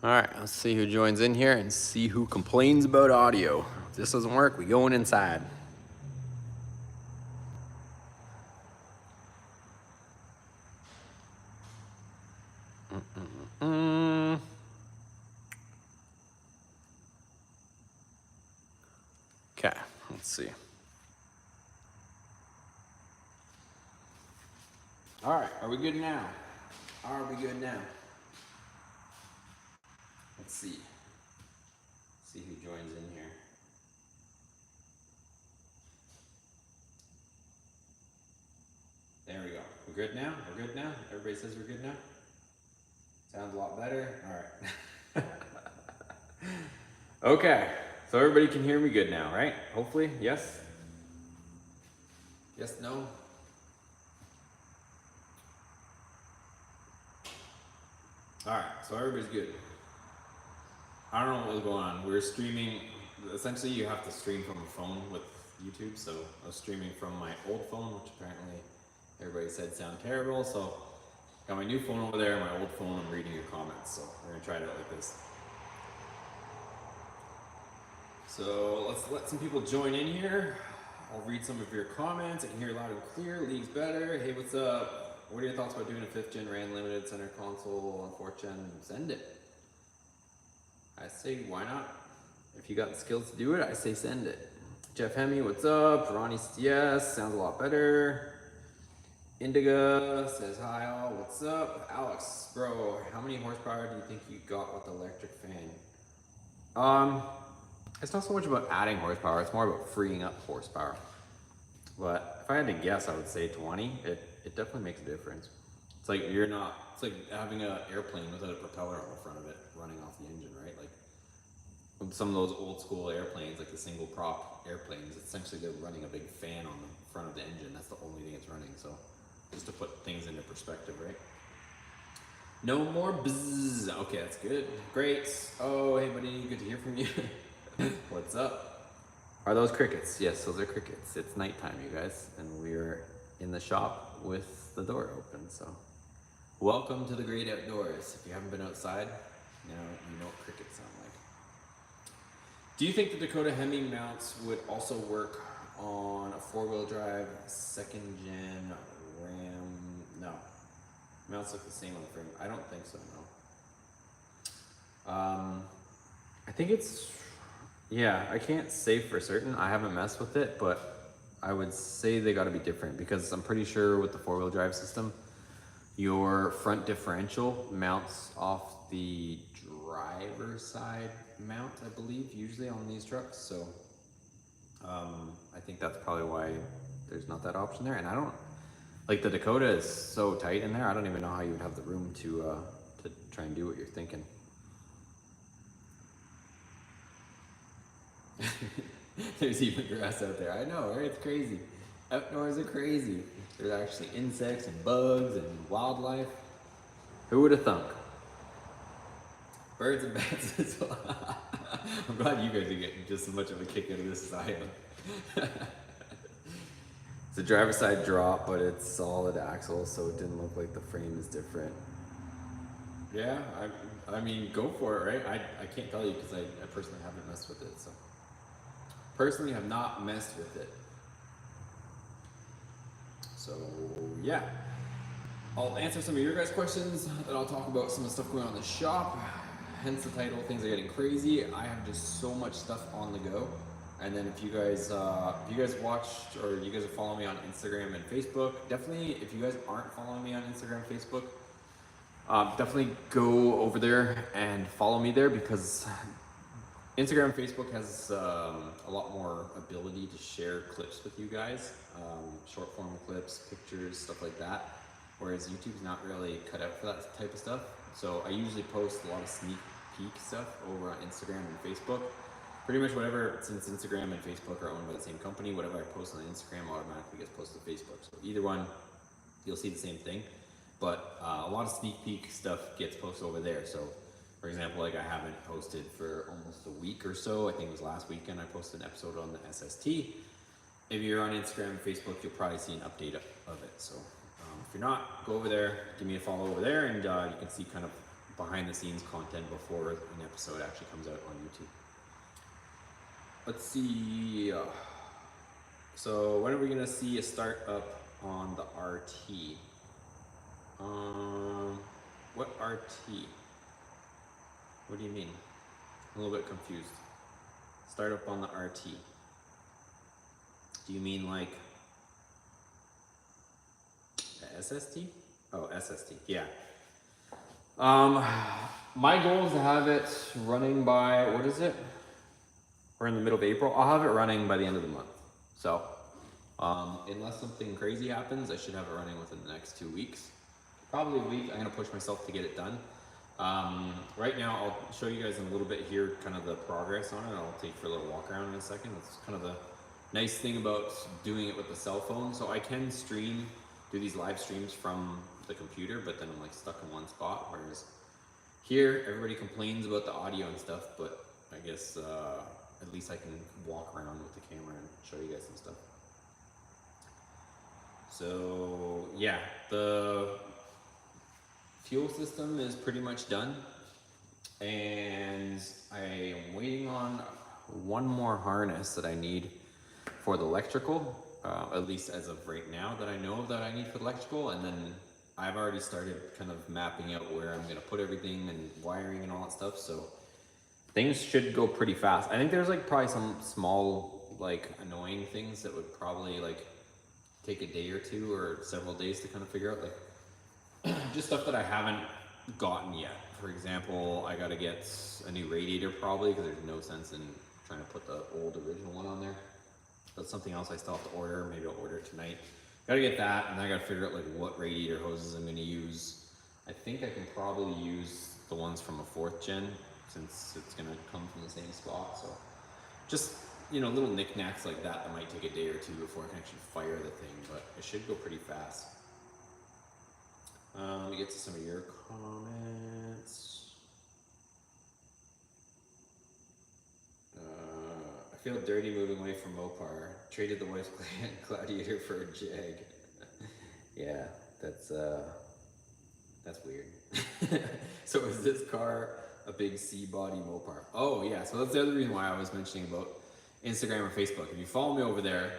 All right, let's see who joins in here and see who complains about audio. If this doesn't work, we going inside. Okay, let's see. All right, are we good now? Are we good now? Let's see. See who joins in here. There we go. We're good now? We're good now? Everybody says we're good now? Sounds a lot better. All right. Okay, so everybody can hear me good now, right? Hopefully, yes? Yes, no? All right, so everybody's good. I don't know what was going on. We were streaming. Essentially, you have to stream from a phone with YouTube. So I was streaming from my old phone, which apparently everybody said sounded terrible. So got my new phone over there, my old phone. I'm reading your comments. So we're gonna try it out like this. So let's let some people join in here. I'll read some of your comments. I can hear loud and clear. League's better. Hey, what's up? What are your thoughts about doing a 5th gen RAN limited center console on 4th gen? Send it. I say, why not? If you got the skills to do it, I say send it. Jeff Hemme, what's up? Ronnie says yes, sounds a lot better. Indiga says hi all, what's up? Alex, bro, how many horsepower do you think you got with the electric fan? It's not so much about adding horsepower, it's more about freeing up horsepower. But if I had to guess, I would say 20. It definitely makes a difference. It's like it's like having an airplane without a propeller on the front of it running off the engine, right? Like some of those old school airplanes, like the single prop airplanes, essentially they're running a big fan on the front of the engine. That's the only thing it's running. So just to put things into perspective, right? No more bzzz. Okay, that's good. Great. Oh, hey buddy, good to hear from you. What's up? Are those crickets? Yes, those are crickets. It's nighttime, you guys, and we're in the shop with the door open, so welcome to the great outdoors. If you haven't been outside, you know what crickets sound like. Do you think the Dakota Hemming mounts would also work on a 4-wheel drive 2nd gen Ram? No. Mounts look the same on the frame. I don't think so, no. I think it's, yeah, I can't say for certain. I haven't messed with it, but I would say they gotta be different because I'm pretty sure with the 4-wheel drive system, your front differential mounts off the driver's side mount, I believe, usually on these trucks. So I think that's probably why there's not that option there. And I don't, like the Dakota is so tight in there, I don't even know how you would have the room to try and do what you're thinking. There's even grass out there. I know, right? It's crazy. Outdoors are crazy. There's actually insects and bugs and wildlife. Who would have thunk? Birds and bats as well. I'm glad you guys are getting just as much of a kick out of this as I am. It's a driver's side drop, but it's solid axle, so it didn't look like the frame is different. Yeah, I mean, go for it, right? I can't tell you because I personally haven't messed with it, so. Personally have not messed with it. So yeah, I'll answer some of your guys' questions, and I'll talk about some of the stuff going on in the shop. Hence the title, things are getting crazy. I have just so much stuff on the go. And then if you guys watched or you guys are following me on Instagram and Facebook, definitely if you guys aren't following me on Instagram and Facebook, definitely go over there and follow me there because Instagram and Facebook has a lot more ability to share clips with you guys, short form clips, pictures, stuff like that. Whereas YouTube's not really cut out for that type of stuff. So I usually post a lot of sneak peek stuff over on Instagram and Facebook. Pretty much whatever, since Instagram and Facebook are owned by the same company, whatever I post on Instagram automatically gets posted to Facebook. So either one, you'll see the same thing. But a lot of sneak peek stuff gets posted over there. So for example, like I haven't posted for almost a week or so. I think it was last weekend I posted an episode on the SST. If you're on Instagram and Facebook, you'll probably see an update of it. So if you're not, go over there, give me a follow over there, and you can see kind of behind the scenes content before an episode actually comes out on YouTube. Let's see. So when are we gonna see a startup on the RT? What RT? What do you mean? I'm a little bit confused. Startup on the RT. Do you mean like the SST? Oh, SST. Yeah. My goal is to have it running by, what is it? We're in the middle of April. I'll have it running by the end of the month. So, unless something crazy happens, I should have it running within the next 2 weeks. Probably a week. I'm gonna push myself to get it done. Right now, I'll show you guys in a little bit here, kind of the progress on it. I'll take for a little walk around in a second. That's kind of the nice thing about doing it with the cell phone. So I can do these live streams from the computer, but then I'm like stuck in one spot. Whereas here, everybody complains about the audio and stuff, but I guess at least I can walk around with the camera and show you guys some stuff. So yeah, the fuel system is pretty much done, and I am waiting on one more harness that I need for the electrical, at least as of right now that I know that I need for the electrical, and then I've already started kind of mapping out where I'm gonna put everything and wiring and all that stuff, so things should go pretty fast. I think there's like probably some small like annoying things that would probably like take a day or two or several days to kind of figure out, like just stuff that I haven't gotten yet. For example, I gotta get a new radiator probably, because there's no sense in trying to put the old original one on there. That's something else I still have to order. Maybe I'll order it tonight. Gotta get that, and then I gotta figure out like what radiator hoses I'm gonna use. I think I can probably use the ones from a 4th gen, since it's gonna come from the same spot. So just, you know, little knickknacks like that might take a day or two before I can actually fire the thing, but it should go pretty fast. Let me get to some of your comments. I feel dirty moving away from Mopar. Traded the wife's Gladiator for a Jag. Yeah, that's weird. So is this car a big C-body Mopar? Oh yeah, so that's the other reason why I was mentioning about Instagram or Facebook. If you follow me over there,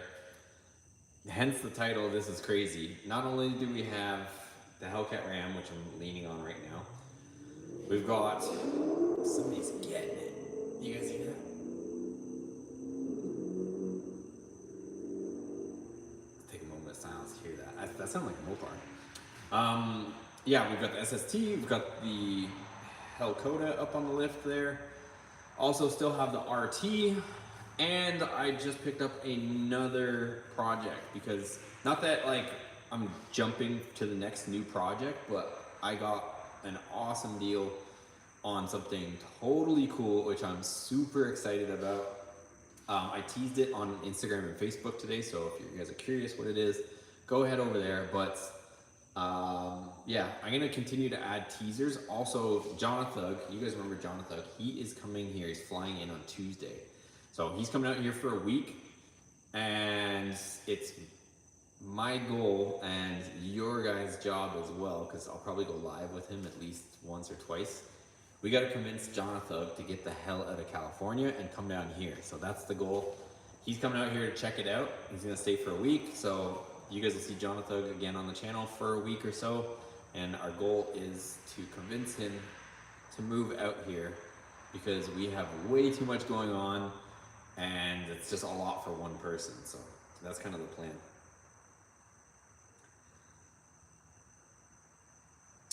hence the title, This Is Crazy. Not only do we have the Hellcat Ram, which I'm leaning on right now, we've got, somebody's getting it. You guys hear that? Let's take a moment of silence to hear that. That sounds like a Mopar. Yeah, we've got the SST, we've got the Hellcat up on the lift there. Also still have the RT, and I just picked up another project, because not that like I'm jumping to the next new project, but I got an awesome deal on something totally cool, which I'm super excited about. I teased it on Instagram and Facebook today, so if you guys are curious what it is, go ahead over there. But yeah, I'm gonna continue to add teasers. Also, Jonathan, you guys remember Jonathan? He is coming here. He's flying in on Tuesday, so he's coming out here for a week, and it's my goal and your guys' job as well, because I'll probably go live with him at least once or twice. We got to convince Jonathan to get the hell out of California and come down here. So that's the goal. He's coming out here to check it out. He's gonna stay for a week, so you guys will see Jonathan again on the channel for a week or so. And our goal is to convince him to move out here, because we have way too much going on and it's just a lot for one person. So that's kind of the plan.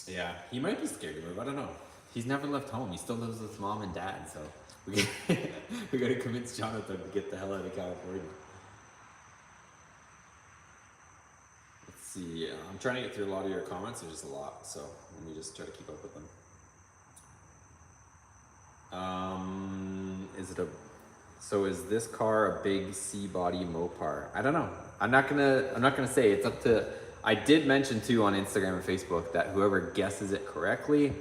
Yeah, he might be scared to move. I don't know. He's never left home. He still lives with his mom and dad, so we got to convince Jonathan to get the hell out of California. Let's see. I'm trying to get through a lot of your comments. There's just a lot, so let me just try to keep up with them. Is this car a big C-body Mopar? I don't know. I'm not gonna say. It's up to. I did mention too on Instagram and Facebook that whoever guesses it correctly,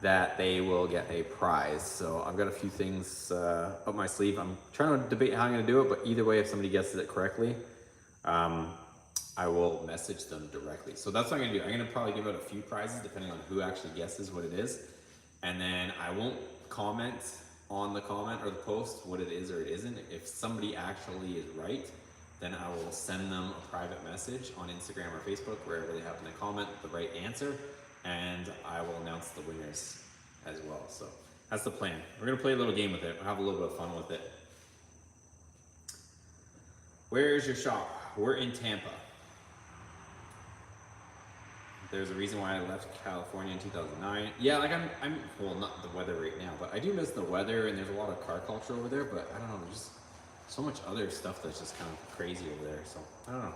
that they will get a prize. So I've got a few things up my sleeve. I'm trying to debate how I'm gonna do it, but either way, if somebody guesses it correctly, I will message them directly. So that's what I'm gonna do. I'm gonna probably give out a few prizes depending on who actually guesses what it is. and then I won't comment on the comment or the post what it is or it isn't. If somebody actually is right, then I will send them a private message on Instagram or Facebook, wherever they happen to comment the right answer, and I will announce the winners as well. So that's the plan. We're gonna play a little game with it. We'll have a little bit of fun with it. Where is your shop? We're in Tampa. There's a reason why I left California in 2009. Yeah, like I'm well, not the weather right now, but I do miss the weather, and there's a lot of car culture over there, but I don't know, there's just so much other stuff that's just kind of crazy over there, so I don't know.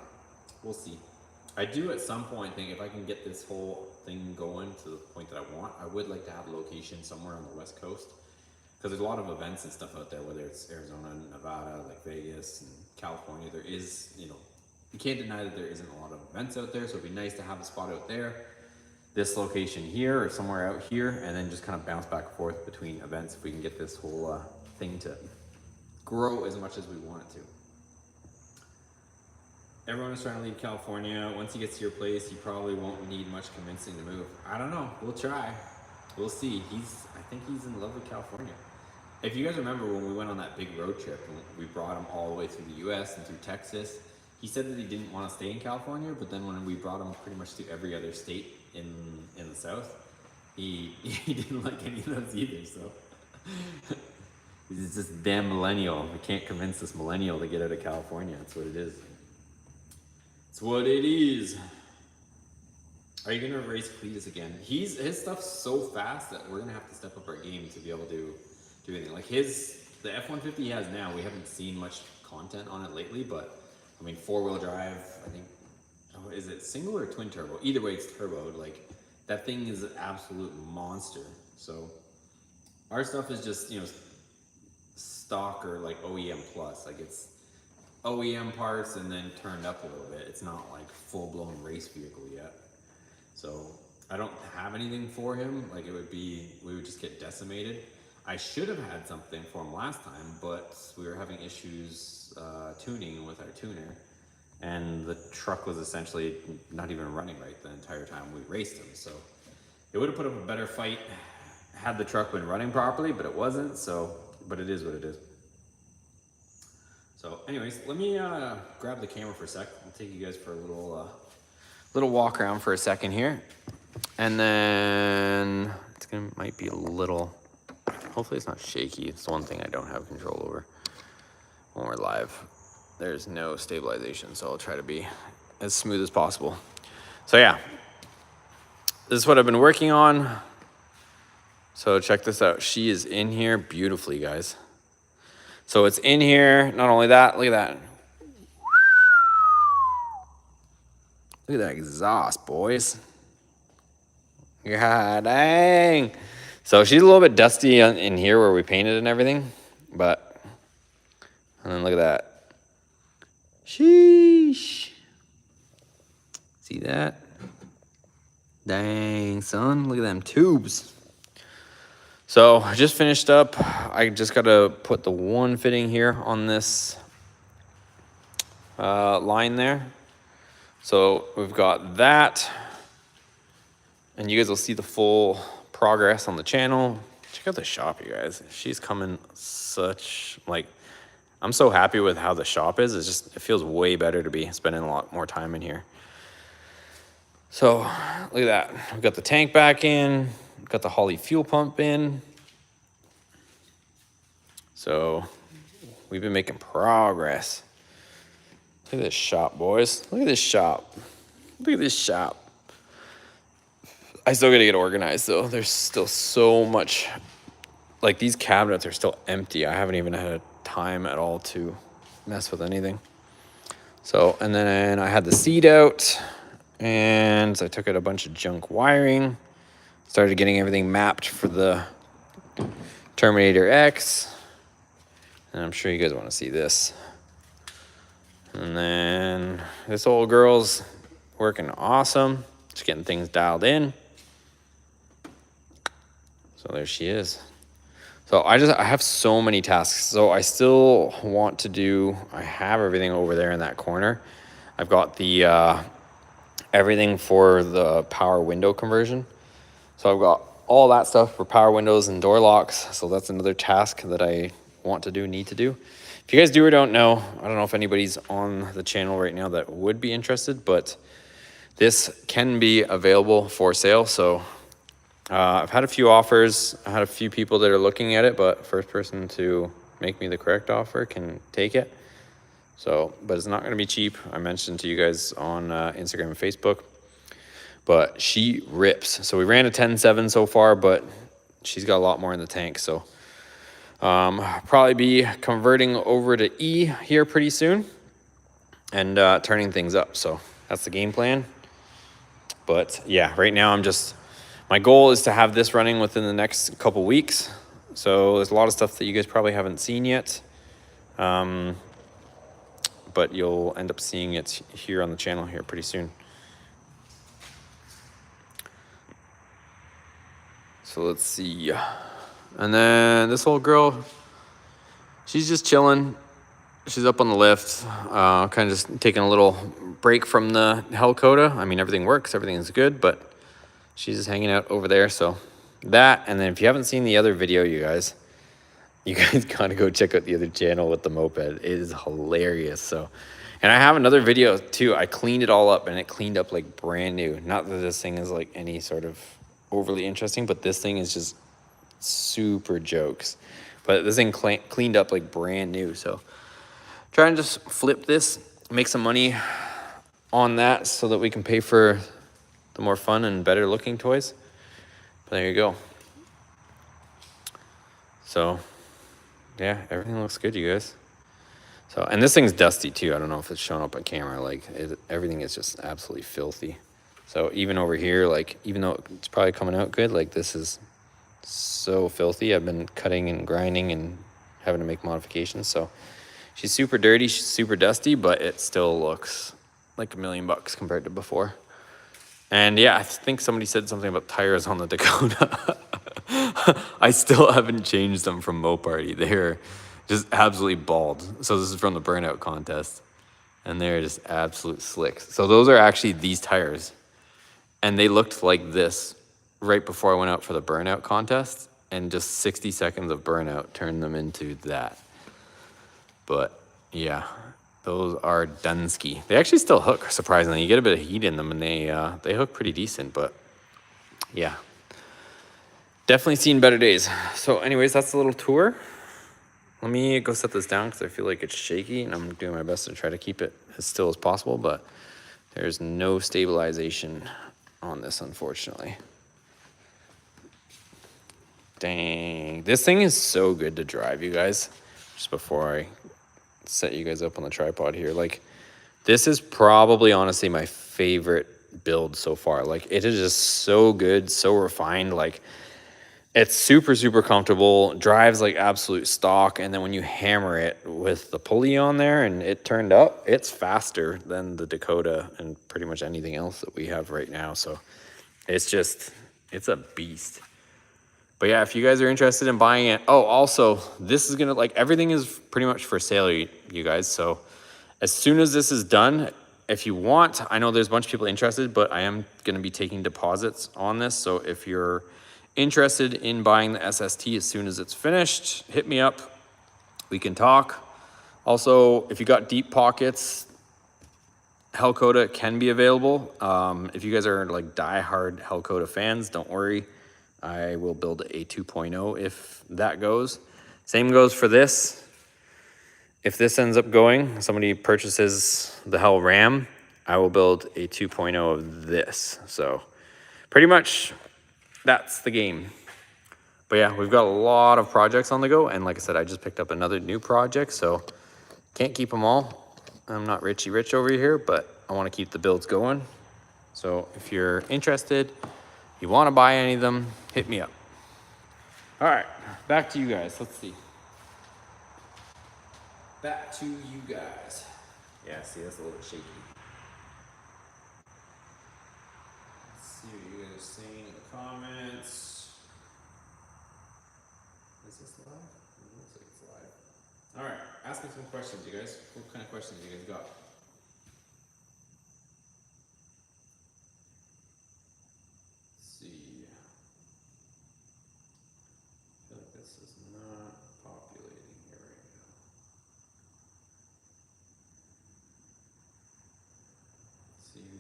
We'll see. I do at some point think if I can get this whole thing going to the point that I want, I would like to have a location somewhere on the West Coast, because there's a lot of events and stuff out there, whether it's Arizona, Nevada, like Vegas, and California. There is, you know, you can't deny that there isn't a lot of events out there, so it'd be nice to have a spot out there, this location here, or somewhere out here, and then just kind of bounce back and forth between events if we can get this whole thing to grow as much as we want it to. Everyone is trying to leave California. Once he gets to your place, you probably won't need much convincing to move. I don't know. We'll try. We'll see. I think he's in love with California. If you guys remember when we went on that big road trip and we brought him all the way through the US and through Texas, he said that he didn't want to stay in California, but then when we brought him pretty much to every other state in the South, he didn't like any of those either, so. He's just damn millennial. We can't convince this millennial to get out of California. That's what it is. It's what it is. Are you gonna race Cletus again? His stuff's so fast that we're gonna have to step up our game to be able to do anything. Like the F-150 he has now, we haven't seen much content on it lately, but I mean, 4-wheel drive, I think, is it single or twin turbo? Either way, it's turboed. Like, that thing is an absolute monster. So our stuff is just, you know, stock or like OEM plus. Like, it's OEM parts and then turned up a little bit. It's not like full-blown race vehicle yet. So I don't have anything for him. Like, we would just get decimated. I should have had something for him last time, but we were having issues tuning with our tuner, and the truck was essentially not even running right the entire time we raced him. So it would have put up a better fight had the truck been running properly, but it wasn't. So, but it is what it is. So anyways, let me grab the camera for a sec. I'll take you guys for a little walk around for a second here, and then might be a little. Hopefully it's not shaky. It's the one thing I don't have control over when we're live. There's no stabilization, so I'll try to be as smooth as possible. So yeah, this is what I've been working on. So check this out. She is in here beautifully, guys. So it's in here. Not only that, look at that. Look at that exhaust, boys. God dang. So she's a little bit dusty in here where we painted and everything, but, and then look at that. Sheesh. See that? Dang, son, look at them tubes. So I just finished up. I just got to put the one fitting here on this line there. So we've got that, and you guys will see the full progress on the channel. Check out the shop, you guys. She's coming I'm so happy with how the shop is. It feels way better to be spending a lot more time in here. So look at that. We've got the tank back in, we've got the Holley fuel pump in. So we've been making progress. Look at this shop, boys. Look at this shop. Look at this shop. I still gotta get organized though. There's still so much, like these cabinets are still empty. I haven't even had time at all to mess with anything. So, and then I had the seat out and I took out a bunch of junk wiring, started getting everything mapped for the Terminator X. And I'm sure you guys wanna see this. And then this old girl's working awesome. Just getting things dialed in. So there she is. So I have so many tasks. So I still want to I have everything over there in that corner. I've got the everything for the power window conversion. So I've got all that stuff for power windows and door locks. So that's another task that I want to do, need to do. If you guys do or don't know, I don't know if anybody's on the channel right now that would be interested, but this can be available for sale. So I've had a few offers. I had a few people that are looking at it, but first person to make me the correct offer can take it. So, but it's not going to be cheap. I mentioned to you guys on Instagram and Facebook, but she rips. So we ran a 10.7 so far, but she's got a lot more in the tank. So probably be converting over to E here pretty soon and turning things up. So that's the game plan. But yeah, right now my goal is to have this running within the next couple weeks. So there's a lot of stuff that you guys probably haven't seen yet. But you'll end up seeing it here on the channel here pretty soon. So let's see. And then this old girl, she's just chilling. She's up on the lift, kind of just taking a little break from the Hellcoda. I mean, everything works, everything is good, but she's just hanging out over there. So that, and then if you haven't seen the other video, you guys gotta go check out the other channel with the moped. It is hilarious. So, and I have another video too. I cleaned it all up and it cleaned up like brand new. Not that this thing is like any sort of overly interesting, but this thing is just super jokes. But this thing cleaned up like brand new. So trying to just flip this, make some money on that so that we can pay for the more fun and better looking toys. But there you go. So yeah, everything looks good, you guys. So, and this thing's dusty too. I don't know if it's showing up on camera. Like everything is just absolutely filthy. So even over here, like even though it's probably coming out good, like this is so filthy. I've been cutting and grinding and having to make modifications. So she's super dirty, she's super dusty, but it still looks like $1 million compared to before. And yeah, I think somebody said something about tires on the Dakota. I still haven't changed them from Moparty. They're just absolutely bald. So this is from the burnout contest. And they're just absolute slicks. So those are actually these tires. And they looked like this right before I went out for the burnout contest. And just 60 seconds of burnout turned them into that. But yeah, those are Dunsky. They actually still hook, surprisingly. You get a bit of heat in them and they hook pretty decent. But yeah, definitely seen better days. So anyways, that's a little tour. Let me go set this down because I feel like it's shaky and I'm doing my best to try to keep it as still as possible, but there's no stabilization on this, unfortunately. Dang, this thing is so good to drive, you guys. Just before I set you guys up on the tripod here, like this is probably honestly my favorite build so far. Like it is just so good, so refined. Like it's super, super comfortable, drives like absolute stock, and then when you hammer it with the pulley on there and it turned up, it's faster than the Dakota and pretty much anything else that we have right now. So it's a beast. But yeah, if you guys are interested in buying it, oh, also, this is gonna, like, everything is pretty much for sale, you guys. So as soon as this is done, if you want, I know there's a bunch of people interested, but I am gonna be taking deposits on this. So if you're interested in buying the SST as soon as it's finished, hit me up. We can talk. Also, if you got deep pockets, Hellcoda can be available. If you guys are like diehard Hellcoda fans, don't worry. I will build a 2.0 if that goes. Same goes for this. If this ends up going, somebody purchases the Hell Ram, I will build a 2.0 of this. So pretty much that's the game. But yeah, we've got a lot of projects on the go. And like I said, I just picked up another new project, so can't keep them all. I'm not Richie Rich over here, but I want to keep the builds going. So if you're interested, you want to buy any of them, hit me up. All right, back to you guys. Let's see. Back to you guys. Yeah, see, that's a little bit shaky. Let's see what you guys are saying in the comments. Is this live? It looks like it's live. All right, ask me some questions, you guys. What kind of questions you guys got? Let's see.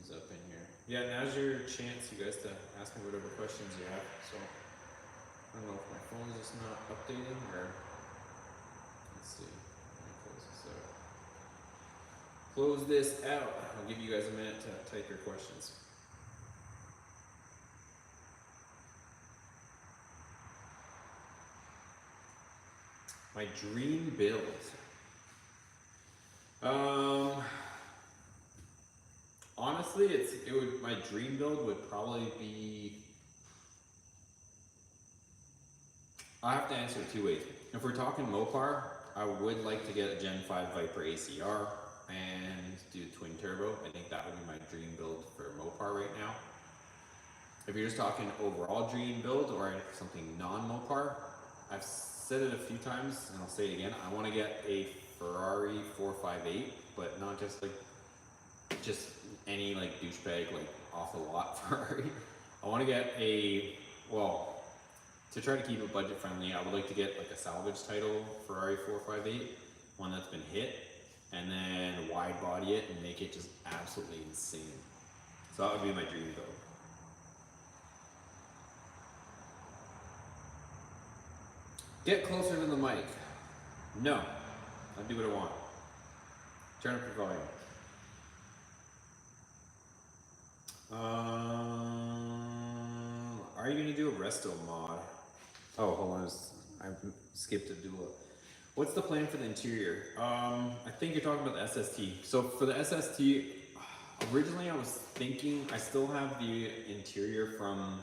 questions up in here. Yeah, now's your chance, you guys, to ask me whatever questions you have. So I don't know if my phone's just not updating or let's see. Let me close this out. I'll give you guys a minute to type your questions. My dream build. Honestly, my dream build would probably be. I have to answer it two ways. If we're talking Mopar, I would like to get a Gen 5 Viper ACR and do twin turbo. I think that would be my dream build for Mopar right now. If you're just talking overall dream build or something non-Mopar, I've said it a few times and I'll say it again. I want to get a Ferrari 458, but not just like any like douchebag like off the lot Ferrari. I want to get to try to keep it budget friendly, I would like to get like a salvage title Ferrari 458, one that's been hit, and then wide body it and make it just absolutely insane. So that would be my dream build. Get closer to the mic. No, I do what I want. Turn up your volume. Are you gonna do a resto mod? Oh, hold on, I skipped a duo. What's the plan for the interior? I think you're talking about the SST. So for the SST, originally I was thinking I still have the interior from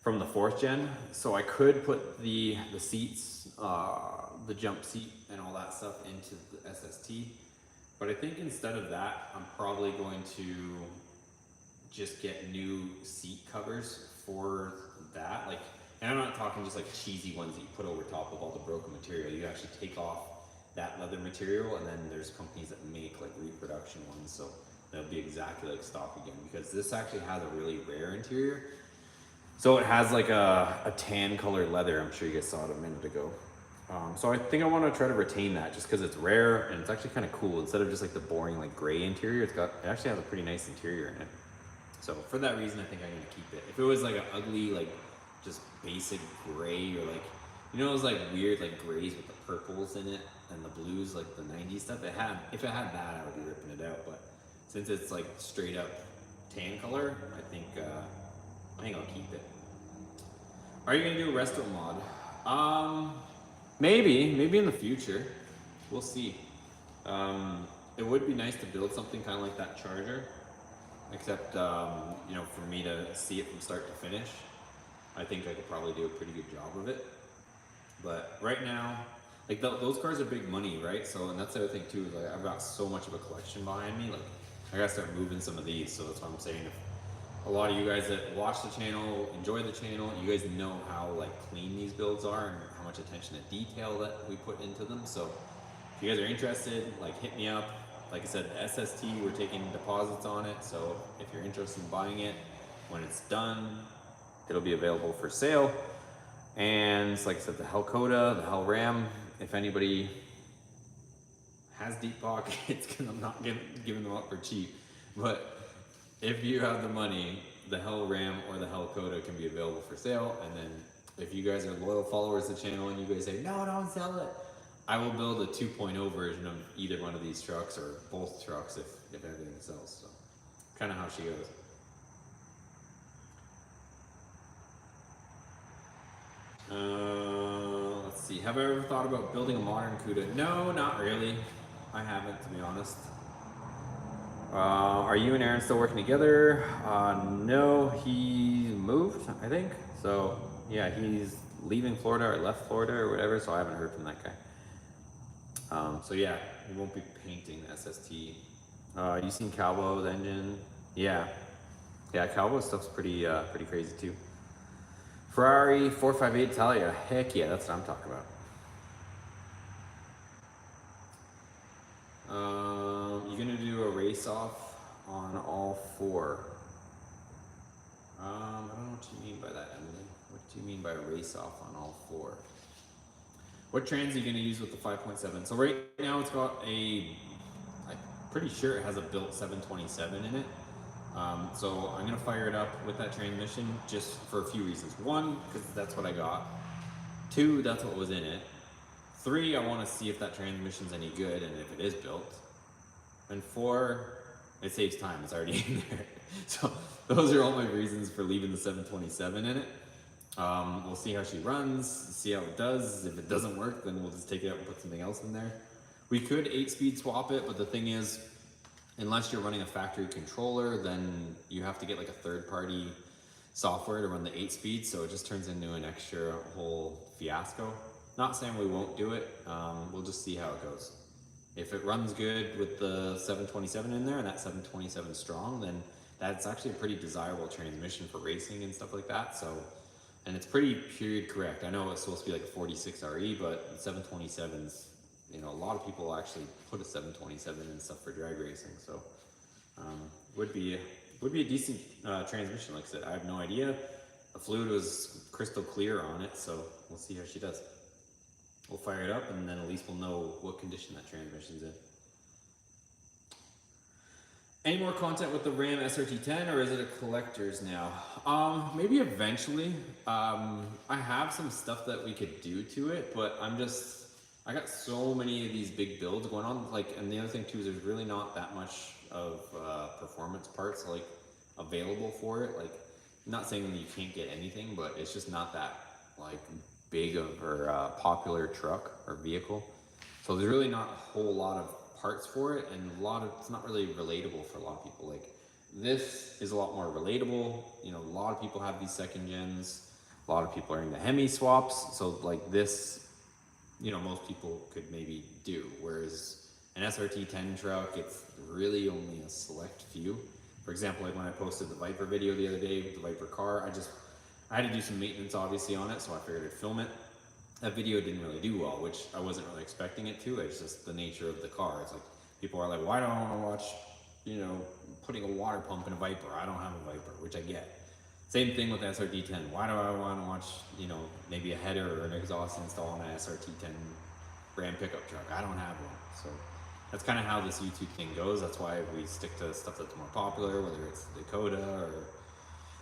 the 4th gen, so I could put the seats, the jump seat and all that stuff into the SST. But I think instead of that, I'm probably going to just get new seat covers for that. Like, and I'm not talking just like cheesy ones that you put over top of all the broken material. You actually take off that leather material, and then there's companies that make like reproduction ones, so they'll be exactly like stock again, because this actually has a really rare interior. So it has like a tan colored leather. I'm sure you guys saw it a minute ago. So I think I want to try to retain that just because it's rare and it's actually kind of cool. Instead of just like the boring like gray interior, it actually has a pretty nice interior in it. So for that reason, I think I'm gonna keep it. If it was like an ugly, like just basic gray, or like, you know, those like weird like grays with the purples in it and the blues, like the 90s stuff, if it had that, I would be ripping it out. But since it's like straight up tan color, I think I'll keep it. Are you gonna do a resto mod? Maybe in the future. We'll see. It would be nice to build something kind of like that Charger, except you know, for me to see it from start to finish, I think I could probably do a pretty good job of it. But right now, like those cars are big money, right? So, and that's the other thing too, is like I've got so much of a collection behind me. Like I gotta start moving some of these. So that's what I'm saying. If a lot of you guys that watch the channel, enjoy the channel, you guys know how like clean these builds are and how much attention to detail that we put into them. So if you guys are interested, like hit me up. Like I said, the SST, we're taking deposits on it. So if you're interested in buying it, when it's done, it'll be available for sale. And like I said, the Hellcoda, the Hell Ram, if anybody has deep pockets, because I'm not giving them up for cheap, but if you have the money, the Hell Ram or the Hellcoda can be available for sale. And then if you guys are loyal followers of the channel and you guys say, no, don't sell it, I will build a 2.0 version of either one of these trucks or both trucks if everything sells. So kind of how she goes. Let's see. Have I ever thought about building a modern CUDA? No, not really. I haven't, to be honest. Are you and Aaron still working together? No, he moved, I think. So yeah, he's leaving Florida or left Florida or whatever. So I haven't heard from that guy. So yeah, he won't be painting the SST. You seen Calvo, the engine? Yeah, Calvo stuff's pretty crazy too. Ferrari 458 Italia, heck yeah, that's what I'm talking about. You're gonna do a race off on all four. I don't know what you mean by that, Emily. What do you mean by race off on all four? What trans are you gonna use with the 5.7? So right now it's got I'm pretty sure it has a built 727 in it. So I'm gonna fire it up with that transmission just for a few reasons. One, because that's what I got. Two, that's what was in it. Three, I want to see if that transmission's any good and if it is built. And four, it saves time. It's already in there. So those are all my reasons for leaving the 727 in it. We'll see how she runs, see how it does. If it doesn't work, then we'll just take it out and put something else in there. We could 8-speed swap it, but the thing is, unless you're running a factory controller, then you have to get like a third-party software to run the 8-speed, so it just turns into an extra whole fiasco. Not saying we won't do it, we'll just see how it goes. If it runs good with the 727 in there and that 727 strong, then that's actually a pretty desirable transmission for racing and stuff like that. So, and it's pretty period correct. I know it's supposed to be like a 46 RE, but 727s, you know, a lot of people actually put a 727 in stuff for drag racing. So, would be a decent transmission. Like I said, I have no idea. The fluid was crystal clear on it, so we'll see how she does. We'll fire it up, and then at least we'll know what condition that transmission's in. Any more content with the Ram SRT10, or is it a collector's now? Maybe eventually. I have some stuff that we could do to it, but I got so many of these big builds going on. Like, and the other thing too is there's really not that much of performance parts like available for it. Like, I'm not saying that you can't get anything, but it's just not that like big of or popular truck or vehicle. So there's really not a whole lot of parts for it, and it's not really relatable for a lot of people. Like, this is a lot more relatable. You know, a lot of people have these second gens. A lot of people are into Hemi swaps. So like this, you know, most people could maybe do. Whereas an SRT10 truck, it's really only a select few. For example, like when I posted the Viper video the other day with the Viper car, I had to do some maintenance obviously on it, so I figured I'd film it. That video didn't really do well, which I wasn't really expecting it to. It's just the nature of the car. It's like, people are like, why don't I want to watch, you know, putting a water pump in a Viper? I don't have a Viper, which I get. Same thing with SRT10. Why do I want to watch, you know, maybe a header or an exhaust install on an SRT10 Ram pickup truck? I don't have one. So that's kind of how this YouTube thing goes. That's why we stick to stuff that's more popular, whether it's the Dakota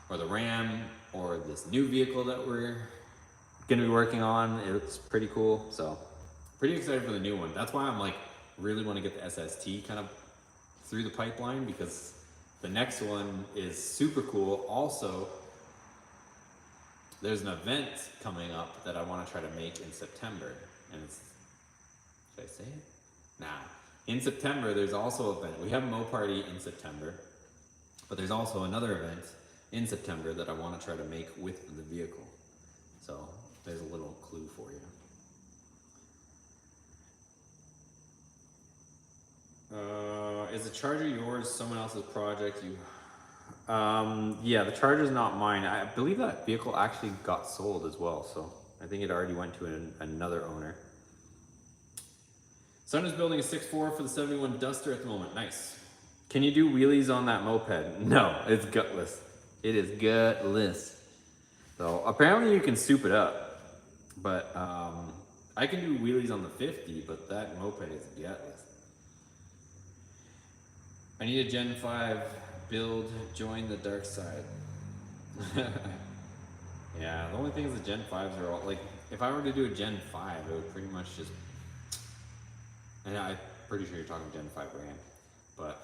or the Ram or this new vehicle that we're gonna be working on. It's pretty cool. So pretty excited for the new one. That's why I'm like, really want to get the SST kind of through the pipeline, because the next one is super cool. Also, there's an event coming up that I want to try to make in September, and should I say it? Nah. In September, there's also an event. We have a Mo Party in September, but there's also another event in September that I want to try to make with the vehicle. So there's a little clue for you. Is the Charger yours, someone else's project? Yeah, the Charger's not mine. I believe that vehicle actually got sold as well, so I think it already went to another owner. Son is building a 6.4 for the 71 Duster at the moment. Nice. Can you do wheelies on that moped? No, it's gutless. It is gutless. So apparently you can soup it up, but I can do wheelies on the 50, but that moped is gutless. I need a Gen 5 build, join the dark side. Yeah, the only thing is the Gen 5s are all, like, if I were to do a Gen 5, it would pretty much just, and I'm pretty sure you're talking Gen 5 Ram, but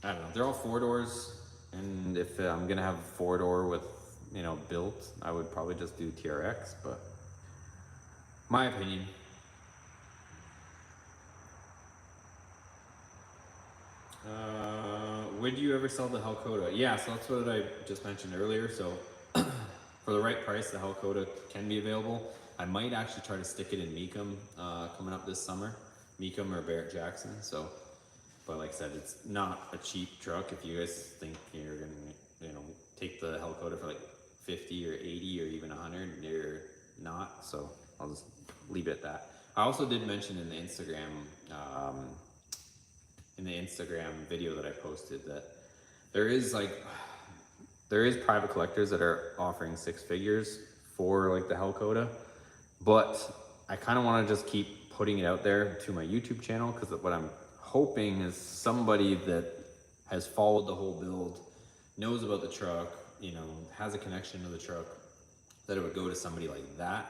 I don't know, they're all 4-doors, and if I'm gonna have a 4-door with, you know, built, I would probably just do TRX, but my opinion. Would you ever sell the Hellcoda? Yeah, so that's what I just mentioned earlier. So for the right price, the Hellcoda can be available. I might actually try to stick it in Mecum coming up this summer. Mecum or Barrett Jackson. So, but like I said, it's not a cheap truck. If you guys think you're gonna, you know, take the Hellcoda for like 50 or 80 or even 100, you're not. So I'll just leave it at that. I also did mention in the Instagram video that I posted that there is private collectors that are offering 6 figures for like the Hellcoda, but I kind of want to just keep putting it out there to my YouTube channel, because what I'm hoping is somebody that has followed the whole build knows about the truck, you know, has a connection to the truck, that it would go to somebody like that,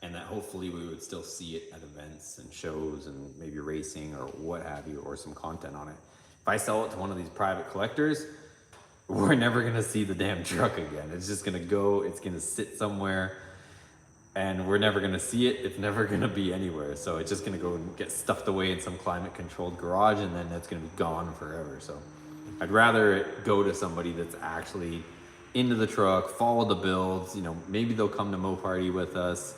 and that hopefully we would still see it at events and shows and maybe racing or what have you, or some content on it. If I sell it to one of these private collectors, we're never gonna see the damn truck again. It's just gonna go, it's gonna sit somewhere, and we're never gonna see it. It's never gonna be anywhere. So it's just gonna go and get stuffed away in some climate controlled garage, and then it's gonna be gone forever. So I'd rather it go to somebody that's actually into the truck, follow the builds, you know, maybe they'll come to Mo Party with us.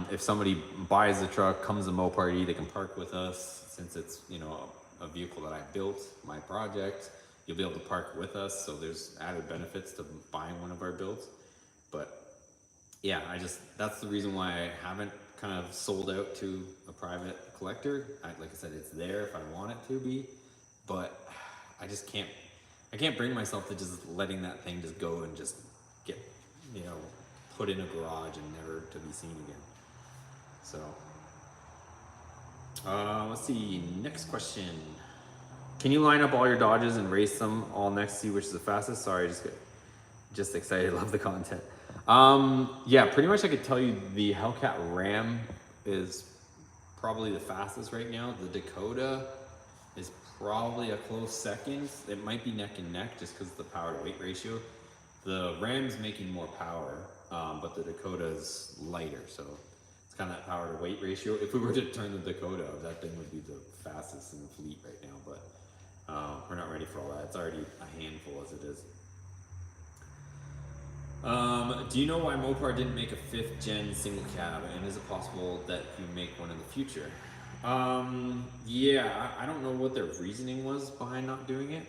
If somebody buys the truck, comes to Mo Party, they can park with us, since it's, you know, a vehicle that I built, my project. You'll be able to park with us, so there's added benefits to buying one of our builds. But yeah, that's the reason why I haven't kind of sold out to a private collector. Like I said, it's there if I want it to be, but I just can't, I can't bring myself to just letting that thing just go and just get, you know, put in a garage and never to be seen again. So, let's see, next question. Can you line up all your Dodges and race them all next to see which is the fastest? Sorry, just excited, love the content. Yeah, pretty much I could tell you the Hellcat Ram is probably the fastest right now. The Dakota is probably a close second. It might be neck and neck just because of the power to weight ratio. The Ram's making more power, but the Dakota's lighter, so it's kind of that power to weight ratio. If we were to turn the Dakota, that thing would be the fastest in the fleet right now, but we're not ready for all that. It's already a handful as it is. Do you know why Mopar didn't make a 5th gen single cab, and is it possible that you make one in the future? Yeah, I don't know what their reasoning was behind not doing it.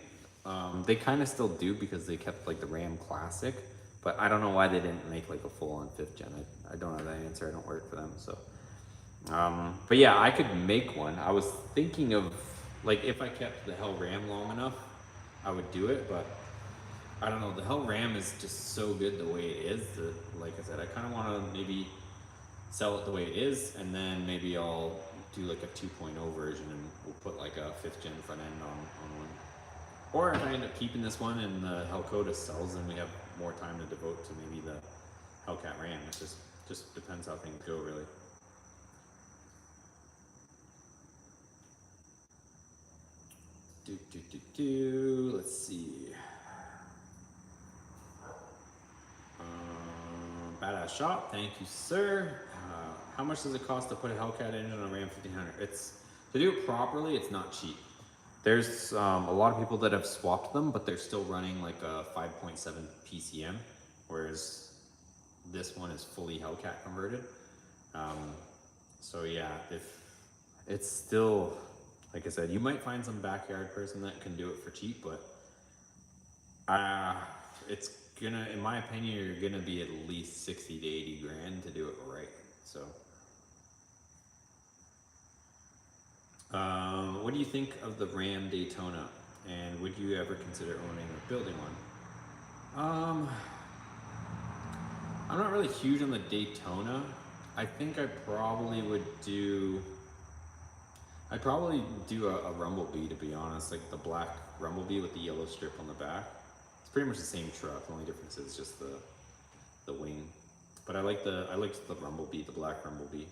They kind of still do because they kept like the Ram Classic, but I don't know why they didn't make like a full-on 5th gen. I don't have that answer. I don't work for them, so. But yeah, I could make one. I was thinking of like if I kept the Hell Ram long enough, I would do it, but I don't know. The Hell Ram is just so good the way it is that, like I said, I kind of want to maybe sell it the way it is, and then maybe I'll do like a 2.0 version and we'll put like a 5th gen front end on one. Or if I end up keeping this one and the Hellcota sells, then we have more time to devote to maybe the Hellcat Ram. It just depends how things go, really. Let's see. Badass shop, thank you, sir. How much does it cost to put a Hellcat engine on a Ram 1500? To do it properly, it's not cheap. There's a lot of people that have swapped them, but they're still running like a 5.7 PCM, whereas this one is fully Hellcat converted. So yeah, if it's still, like I said, you might find some backyard person that can do it for cheap, but it's gonna, in my opinion, you're gonna be at least 60 to 80 grand to do it right. So, what do you think of the Ram Daytona, and would you ever consider owning or building one? I'm not really huge on the Daytona. I think I probably would do. I'd probably do a Rumblebee, to be honest, like the black Rumblebee with the yellow strip on the back. It's pretty much the same truck. The only difference is just the wing. But I liked the Rumblebee, the black Rumblebee.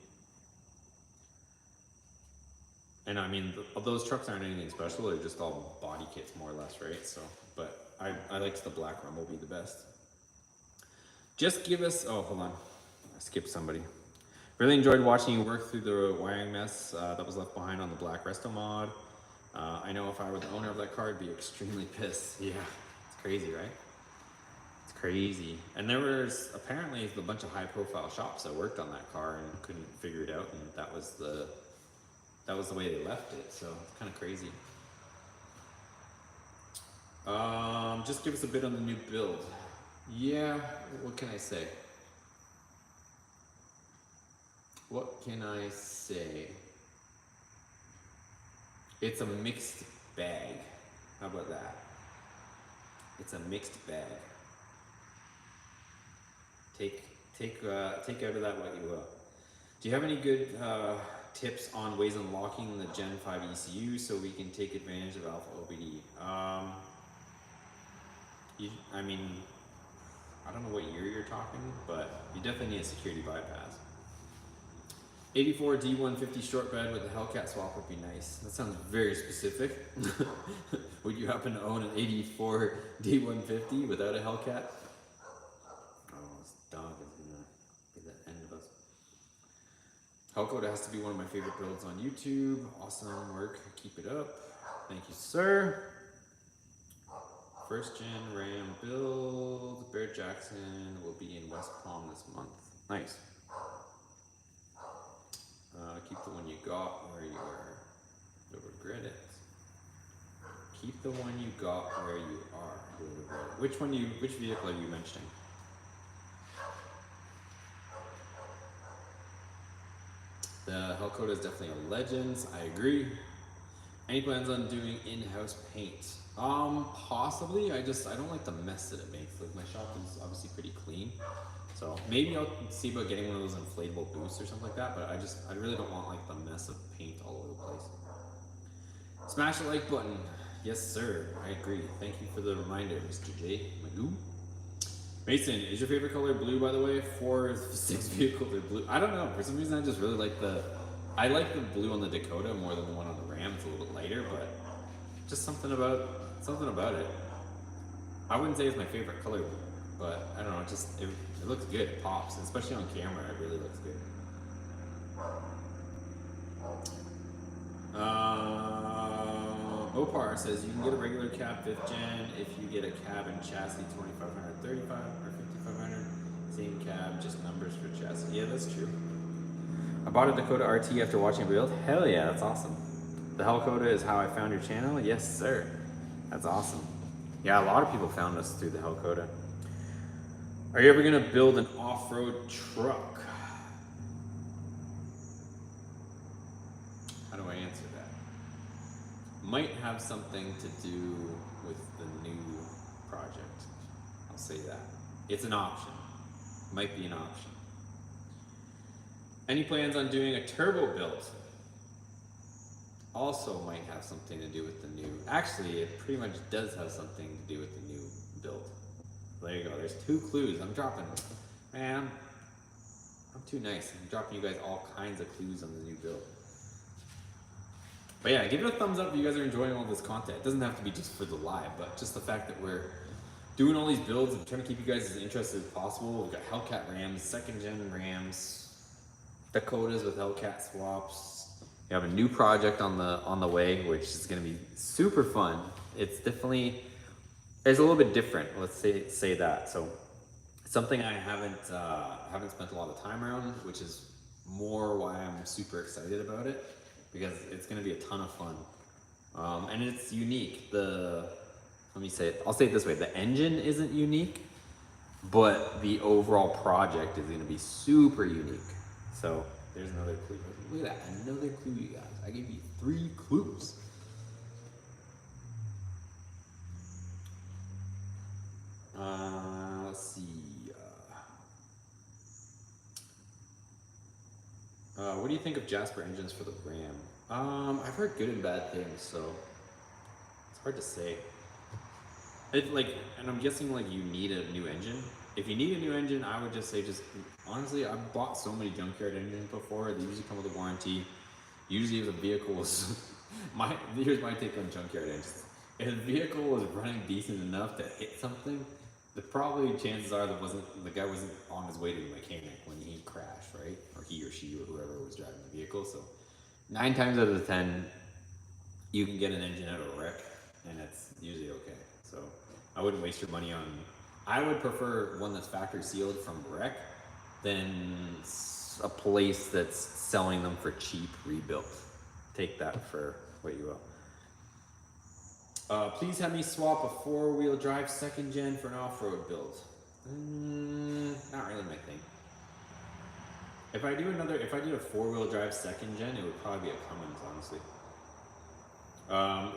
And I mean, those trucks aren't anything special. They're just all body kits, more or less, right? So, but I liked the black Rumblebee the best. Just give us. Oh, hold on. I skipped somebody. Really enjoyed watching you work through the wiring mess that was left behind on the black Resto mod. I know if I were the owner of that car, I'd be extremely pissed. Yeah, it's crazy, right? It's crazy. And there was apparently a bunch of high-profile shops that worked on that car and couldn't figure it out, and that was the way they left it. So it's kind of crazy. Just give us a bit on the new build. Yeah, what can I say? What can I say? It's a mixed bag. How about that? It's a mixed bag. Take out of that what you will. Do you have any good tips on ways unlocking the Gen 5 ECU so we can take advantage of Alpha OBD? I mean, I don't know what year you're talking, but you definitely need a security bypass. 84 D150 short bed with a Hellcat swap would be nice. That sounds very specific. Would you happen to own an 84 D150 without a Hellcat? Oh, this dog is gonna be the end of us. Hellcat has to be one of my favorite builds on YouTube. Awesome work. Keep it up. Thank you, sir. First gen Ram build. Bear Jackson will be in West Palm this month. Nice. Keep the one you got where you are. You'll regret it. Keep the one you got where you are. You'll regret it. Which vehicle are you mentioning? The Hellcat is definitely a legend. I agree. Any plans on doing in-house paint? Possibly. I don't like the mess that it makes. Like, my shop is obviously pretty clean, so maybe I'll see about getting one of those inflatable booths or something like that. But I really don't want like the mess of paint all over the place. Smash the like button. Yes, sir. I agree. Thank you for the reminder, Mr. J. Magoo. Mason, is your favorite color blue, by the way? 4 of 6 vehicles are blue. I don't know. For some reason, I just really like I like the blue on the Dakota more than the one on the Ram. It's a little bit lighter, but just something about it. I wouldn't say it's my favorite color, but I don't know. It looks good. It pops, especially on camera. It really looks good. Opar says you can get a regular cab 5th gen if you get a cab and chassis 2500, 35 or 5500. Same cab, just numbers for chassis. Yeah, that's true. I bought a Dakota RT after watching a build. Hell yeah, that's awesome. The Hellcat is how I found your channel. Yes, sir. That's awesome. Yeah, a lot of people found us through the Hellcat. Are you ever gonna build an off-road truck? How do I answer that? Might have something to do with the new project. I'll say that. It's an option. Might be an option. Any plans on doing a turbo build? Also might have something to do with the new. Actually, it pretty much does have something to do with the new build. There you go. There's 2 clues. I'm dropping. Man, I'm too nice. I'm dropping you guys all kinds of clues on the new build. But yeah, give it a thumbs up if you guys are enjoying all this content. It doesn't have to be just for the live, but just the fact that we're doing all these builds and trying to keep you guys as interested as possible. We've got Hellcat Rams, 2nd gen Rams, Dakotas with Hellcat swaps. We have a new project on the way, which is going to be super fun. It's a little bit different. Let's say that. So it's something I haven't spent a lot of time around, which is more why I'm super excited about it, because it's going to be a ton of fun. And it's unique. Let me say it. I'll say it this way. The engine isn't unique, but the overall project is going to be super unique. So there's another clue. Look at that. Another clue, you guys. I gave you 3 clues. Let's see. What do you think of Jasper engines for the Ram? I've heard good and bad things, so it's hard to say. And I'm guessing like you need a new engine. If you need a new engine, I would just say honestly, I've bought so many junkyard engines before. They usually come with a warranty. Usually if the vehicle was, here's my take on junkyard engines. If the vehicle was running decent enough to hit something, probably chances are the guy wasn't on his way to the mechanic when he crashed, right? Or he or she or whoever was driving the vehicle. So 9 times out of 10, you can get an engine out of a wreck, and it's usually okay. So I wouldn't waste your money on. I would prefer one that's factory sealed from wreck than a place that's selling them for cheap rebuilt. Take that for what you will. Please have me swap a 4-wheel drive 2nd gen for an off-road build. Not really my thing. If I did a 4-wheel drive 2nd gen, it would probably be a Cummins, honestly.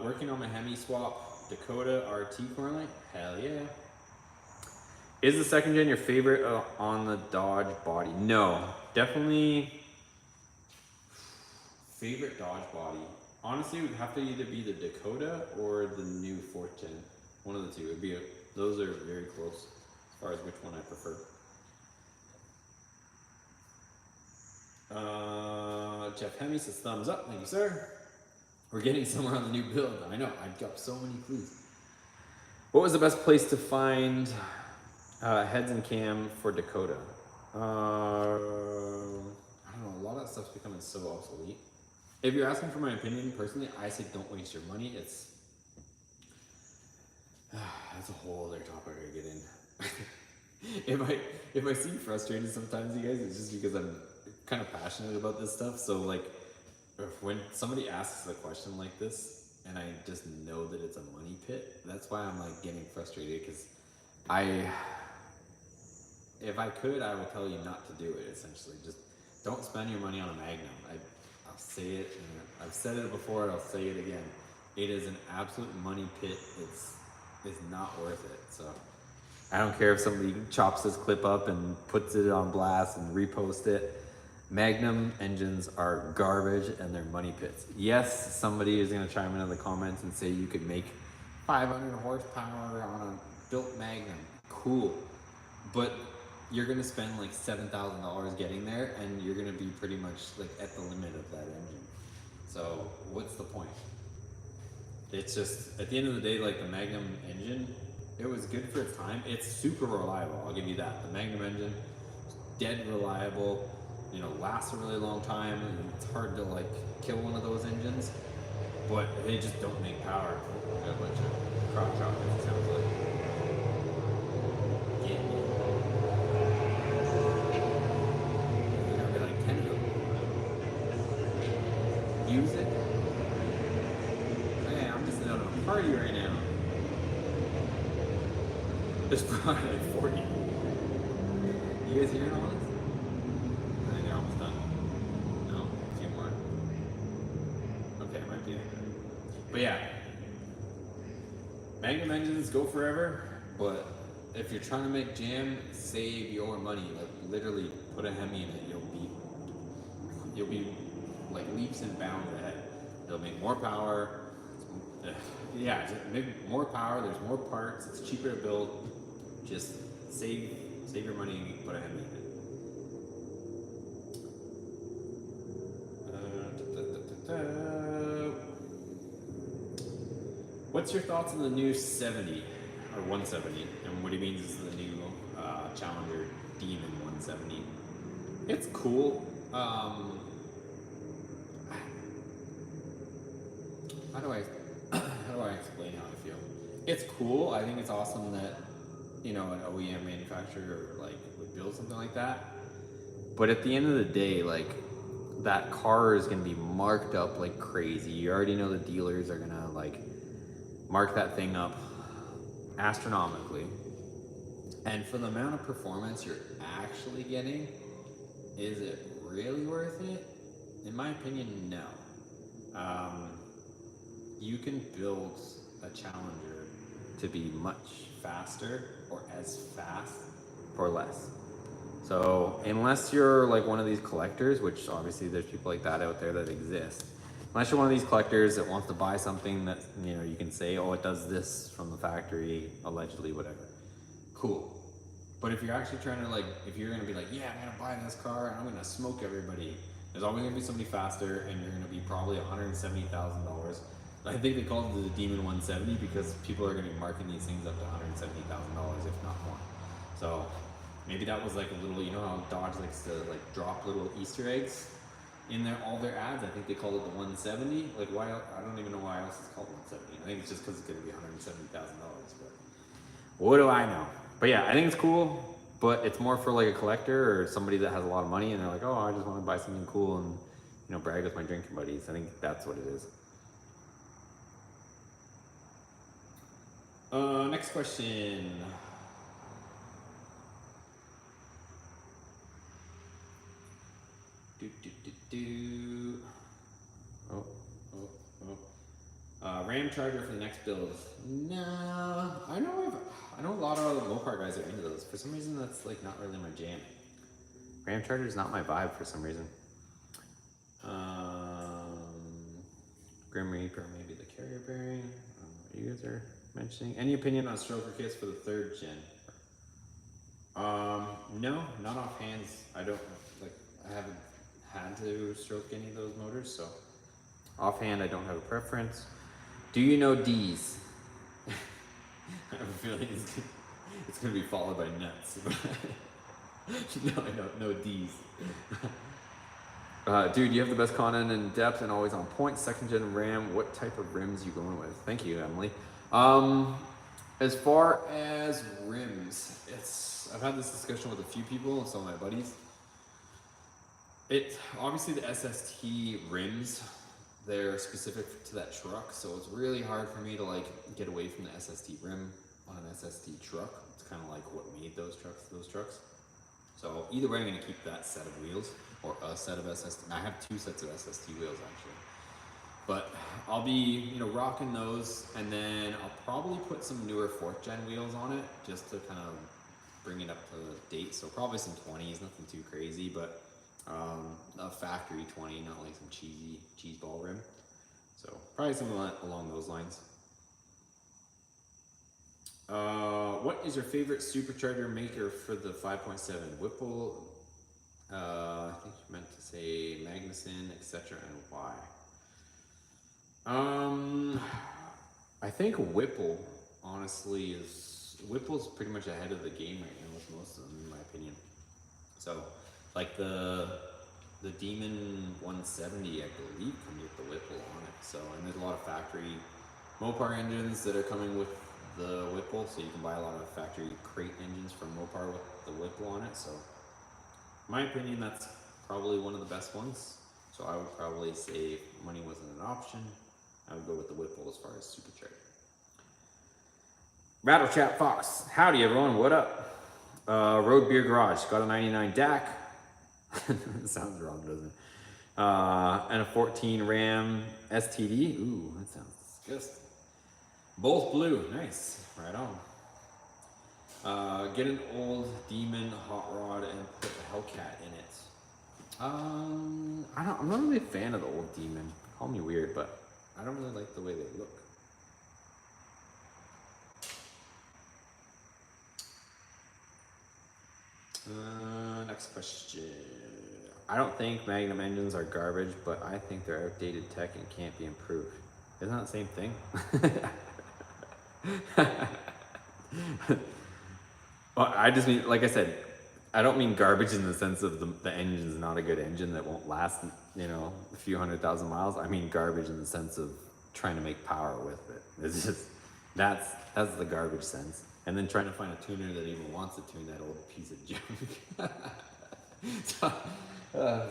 Working on my Hemi swap Dakota RT currently. Hell yeah. Is the 2nd gen your favorite on the Dodge body? No, definitely favorite Dodge body. Honestly, it would have to either be the Dakota or the new 4th gen. One of the two. It'd be Those are very close as far as which one I prefer. Jeff Hemme says thumbs up. Thank you, sir. We're getting somewhere on the new build. I know, I've got so many clues. What was the best place to find heads and cam for Dakota? I don't know, a lot of that stuff's becoming so obsolete. If you're asking for my opinion, personally, I say don't waste your money. That's a whole other topic I get in. if I seem frustrated sometimes, you guys, it's just because I'm kind of passionate about this stuff. So like, when somebody asks a question like this, and I just know that it's a money pit, that's why I'm like getting frustrated, because if I could, I would tell you not to do it. Essentially, just don't spend your money on a Magnum. I'll say it, and I've said it before, and I'll say it again. It is an absolute money pit. It's not worth it. So I don't care if somebody chops this clip up and puts it on blast and repost it. Magnum engines are garbage and they're money pits. Yes, somebody is going to chime into the comments and say you could make 500 horsepower on a built Magnum. Cool. But you're going to spend like $7,000 getting there, and you're going to be pretty much like at the limit of that engine. So what's the point? It's just, at the end of the day, like the Magnum engine, it was good for its time. It's super reliable, I'll give you that. The Magnum engine, dead reliable, you know, lasts a really long time. And it's hard to like kill one of those engines, but they just don't make power. Got a bunch of crotch rockets, it sounds like. Yeah. There'll be like 10 of them. Use it. Man, I'm just out of a party right now. There's probably like 40. You guys hearing all this? I think they're almost done. No, a few more. Okay, it might be like that. But yeah, Magnum engines go forever, but if you're trying to make jam, save your money. Like literally put a Hemi in it. You'll be like leaps and bounds ahead. It'll make more power. Yeah, just make more power. There's more parts. It's cheaper to build. Just save your money and put a Hemi in it. What's your thoughts on the new 70 or 170? And what he means is the new Challenger Demon 170. It's cool. How do I explain how I feel? It's cool. I think it's awesome that, you know, an OEM manufacturer like would build something like that. But at the end of the day, like that car is gonna be marked up like crazy. You already know the dealers are gonna like mark that thing up astronomically. And for the amount of performance you're actually getting, is it really worth it? In my opinion, no. You can build a Challenger to be much faster or as fast for less. So unless you're like one of these collectors, which obviously there's people like that out there that exist, unless you're one of these collectors that wants to buy something that, you know, you can say, oh, it does this from the factory, allegedly, whatever. Cool. But if you're actually trying to like, if you're gonna be like, yeah, I'm gonna buy this car and I'm gonna smoke everybody, there's always gonna be somebody faster, and you're gonna be probably $170,000. I think they called it the Demon 170 because people are gonna be marking these things up to $170,000, if not more. So maybe that was like a little, you know how Dodge likes to like drop little Easter eggs in all their ads. I think they called it the 170. Like why? I don't even know why else it's called 170. I think it's just because it's gonna be $170,000. But what do I know? But yeah, I think it's cool. But it's more for like a collector or somebody that has a lot of money and they're like, oh, I just want to buy something cool and, you know, brag with my drinking buddies. I think that's what it is. Next question. Ram Charger for the next build. No, I know a lot of Mopar guys are into those. For some reason, that's like not really my jam. Ram Charger is not my vibe for some reason. Grim Reaper, maybe the carrier bearing. You guys are mentioning. Any opinion on stroker kits for the 3rd gen? No, not offhand. I don't like. I haven't had to stroke any of those motors, so offhand I don't have a preference. Do you know D's? I have a feeling it's gonna be followed by nuts. No, I don't know D's. Dude, you have the best content in depth and always on point. 2nd gen RAM. What type of rims you going with? Thank you, Emily. As far as rims, I've had this discussion with a few people and some of my buddies. Obviously the SST rims, they're specific to that truck, so it's really hard for me to like get away from the SST rim on an SST truck. It's kind of like what made those trucks. So either way, I'm going to keep that set of wheels or a set of SST. I have 2 sets of SST wheels actually, but I'll be rocking those, and then I'll probably put some newer 4th gen wheels on it just to kind of bring it up to date. So probably some 20s, nothing too crazy, but a factory 20, not like some cheesy cheeseball rim. So probably something along those lines. What is your favorite supercharger maker for the 5.7? Whipple, I think you meant to say Magnuson, etc. and why? I think Whipple, honestly, Whipple's pretty much ahead of the game right now with most of them, in my opinion. So, like the Demon 170, I believe, comes with the Whipple on it. So, and there's a lot of factory Mopar engines that are coming with the Whipple, so you can buy a lot of factory crate engines from Mopar with the Whipple on it. So, in my opinion, that's probably one of the best ones. So I would probably say if money wasn't an option, I would go with the Whipple as far as supercharger. Rattle Chat Fox, howdy everyone, what up? Road Beer Garage, got a 99 DAC. Sounds wrong, doesn't it? And a 14 Ram STD. Ooh, that sounds disgusting. Both blue, nice, right on. Get an old Demon hot rod and put the Hellcat in it. I'm not really a fan of the old Demon. Call me weird, but I don't really like the way they look. Next question. I don't think Magnum engines are garbage, but I think they're outdated tech and can't be improved. Isn't that the same thing? Well, I just mean, like I said, I don't mean garbage in the sense of the engine's not a good engine that won't last, a few 100,000 miles. I mean garbage in the sense of trying to make power with it. It's just, that's the garbage sense. And then trying to find a tuner that even wants to tune that old piece of junk.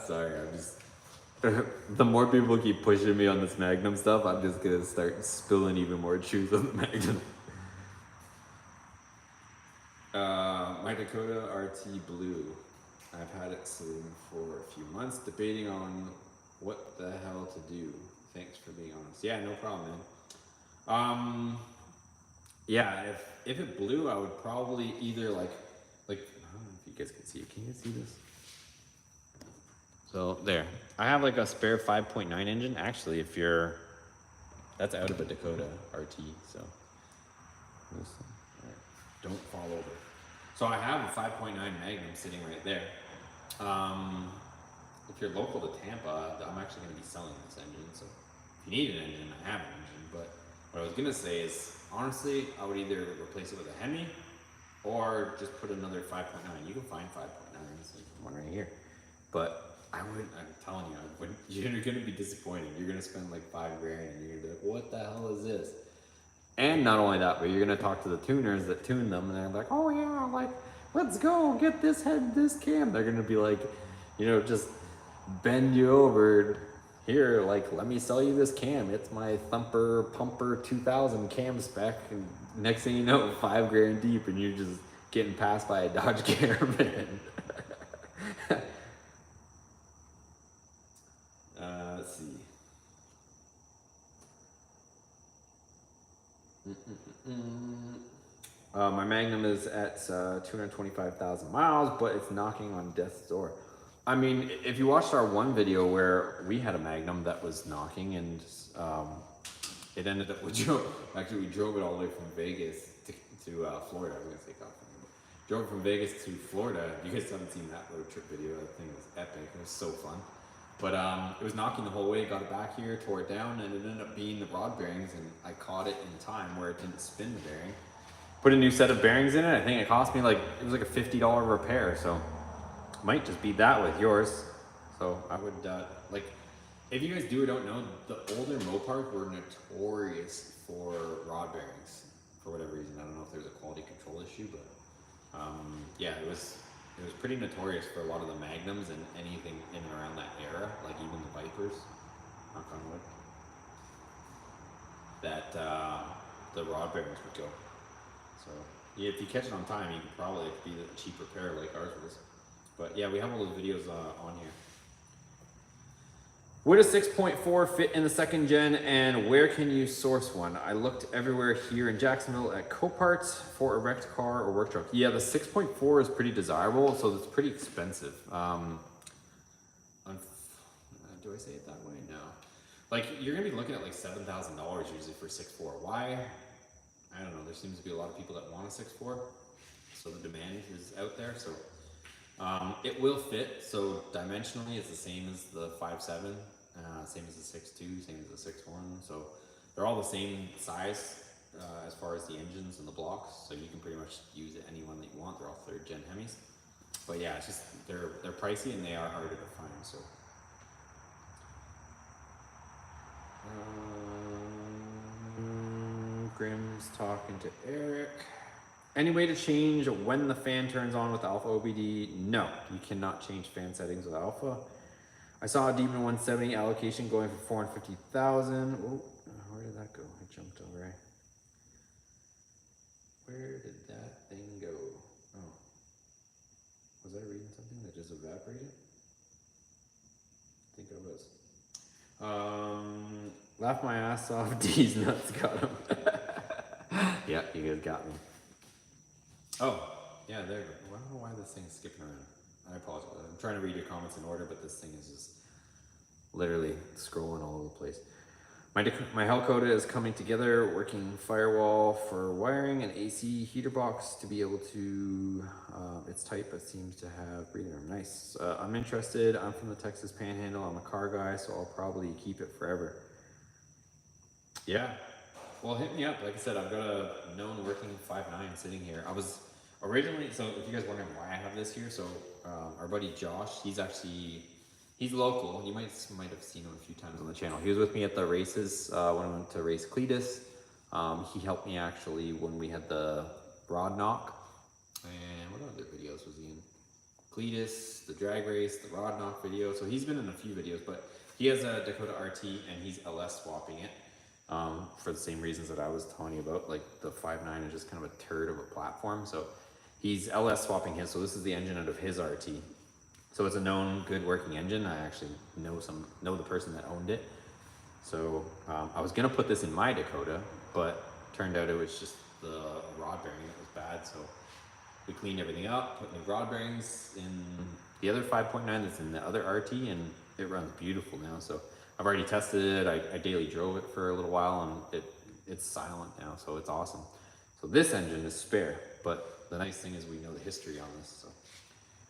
Sorry, I'm just, the more people keep pushing me on this Magnum stuff, I'm just gonna start spilling even more truth on the Magnum. My Dakota RT Blue. I've had it sitting for a few months, debating on what the hell to do. Thanks for being honest. Yeah, no problem, man. Yeah, if it blew, I would probably either like I don't know if you guys can see it. Can you guys see this? So there, I have like a spare 5.9 engine. Actually, that's out of a Dakota RT. So don't fall over. So I have a 5.9 Magnum sitting right there. If you're local to Tampa, I'm actually going to be selling this engine. So if you need an engine, I have an engine. But what I was going to say is, honestly, I would either replace it with a Hemi or just put another 5.9. You can find 5.9s, like one right here. But I'm telling you, you're going to be disappointed. You're going to spend like $5,000 and you're going to be like, what the hell is this? And not only that, but you're going to talk to the tuners that tune them and they're like, oh yeah, like, let's go get this head, this cam. They're going to be like, just bend you over. Here, like, let me sell you this cam. It's my Thumper Pumper 2000 cam spec. And next thing you know, $5,000 deep, and you're just getting passed by a Dodge Caravan. Let's see. My Magnum is at 225,000 miles, but it's knocking on death's door. I mean, if you watched our one video where we had a Magnum that was knocking and it ended up, we drove it all the way from Vegas to Florida. I was gonna say California, but drove from Vegas to Florida. You guys haven't seen that road trip video. That thing was epic. It was so fun. But it was knocking the whole way, got it back here, tore it down, and it ended up being the rod bearings, and I caught it in time where it didn't spin the bearing. Put a new set of bearings in it. I think it cost me it was like a $50 repair, so might just be that with yours. So I would, if you guys do or don't know, the older Mopars were notorious for rod bearings for whatever reason. I don't know if there's a quality control issue, but yeah, it was pretty notorious for a lot of the Magnums and anything in and around that era, like even the Vipers, knock on wood, that the rod bearings would go. So yeah, if you catch it on time, you could probably be a cheap repair like ours was. But yeah, we have all those videos on here. Would a 6.4 fit in the second gen, and where can you source one? I looked everywhere here in Jacksonville at Coparts for a wrecked car or work truck. Yeah, the 6.4 is pretty desirable, so it's pretty expensive. Do I say it that way? No. Like, you're gonna be looking at like $7,000 usually for 6.4. Why? I don't know. There seems to be a lot of people that want a 6.4, so the demand is out there. So it will fit. So dimensionally, it's the same as the 5.7, same as the 6.2, same as the 6.1. So they're all the same size as far as the engines and the blocks. So you can pretty much use any one that you want. They're all third gen Hemis. But yeah, it's just they're pricey and they are harder to find. So. Grim's talking to Eric. Any way to change when the fan turns on with Alpha OBD? No, you cannot change fan settings with Alpha. I saw a Demon 170 allocation going for 450,000. Oh, where did that go? I jumped over it. Where did that thing go? Oh, was I reading something that just evaporated? I think I was. Laugh my ass off. D's nuts got him. Yeah, you guys got me. Oh, yeah, there you go. I don't know why this thing's skipping around. I apologize. I'm trying to read your comments in order, but this thing is just literally scrolling all over the place. My Hellcoda is coming together, working firewall for wiring and AC heater box to be able to, it's tight but seems to have breathing room. Nice. I'm interested. I'm from the Texas Panhandle. I'm a car guy, so I'll probably keep it forever. Yeah. Well, hit me up. Like I said, I've got a known working 5.9 sitting here. I was originally, so if you guys wondering why I have this here, so our buddy Josh, he's local. You might have seen him a few times on the channel. He was with me at the races when I went to race Cletus. He helped me actually when we had the rod knock. And what other videos was he in? Cletus, the drag race, the rod knock video. So he's been in a few videos, but he has a Dakota RT and he's LS swapping it. For the same reasons that I was telling you about, like the 5.9 is just kind of a turd of a platform. So he's LS swapping his. So this is the engine out of his RT. So it's a known good working engine. I actually know the person that owned it. So I was gonna put this in my Dakota, but turned out it was just the rod bearing that was bad. So we cleaned everything up, put new rod bearings in the other 5.9 that's in the other RT, and it runs beautiful now. So I've already tested it. I daily drove it for a little while, and it's silent now, so it's awesome. So this engine is spare, but the nice thing is we know the history on this. So,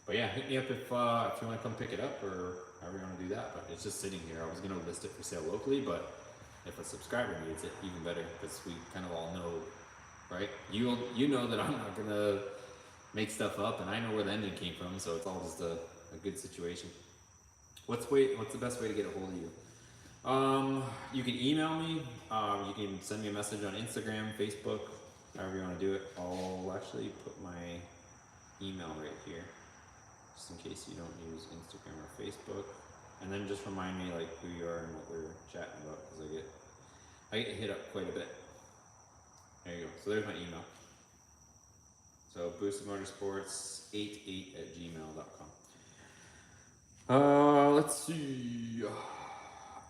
but yeah, hit me up if you want to come pick it up or however you want to do that. But it's just sitting here. I was gonna list it for sale locally, but if a subscriber needs it, even better, because we kind of all know, right? You know that I'm not gonna make stuff up, and I know where the engine came from, so it's all just a good situation. What's the best way to get a hold of you? You can email me, you can send me a message on Instagram, Facebook, however you want to do it. I'll actually put my email right here, just in case you don't use Instagram or Facebook. And then just remind me like who you are and what we're chatting about, because I get hit up quite a bit. There you go. So there's my email. So boostedmotorsports88@gmail.com. Let's see.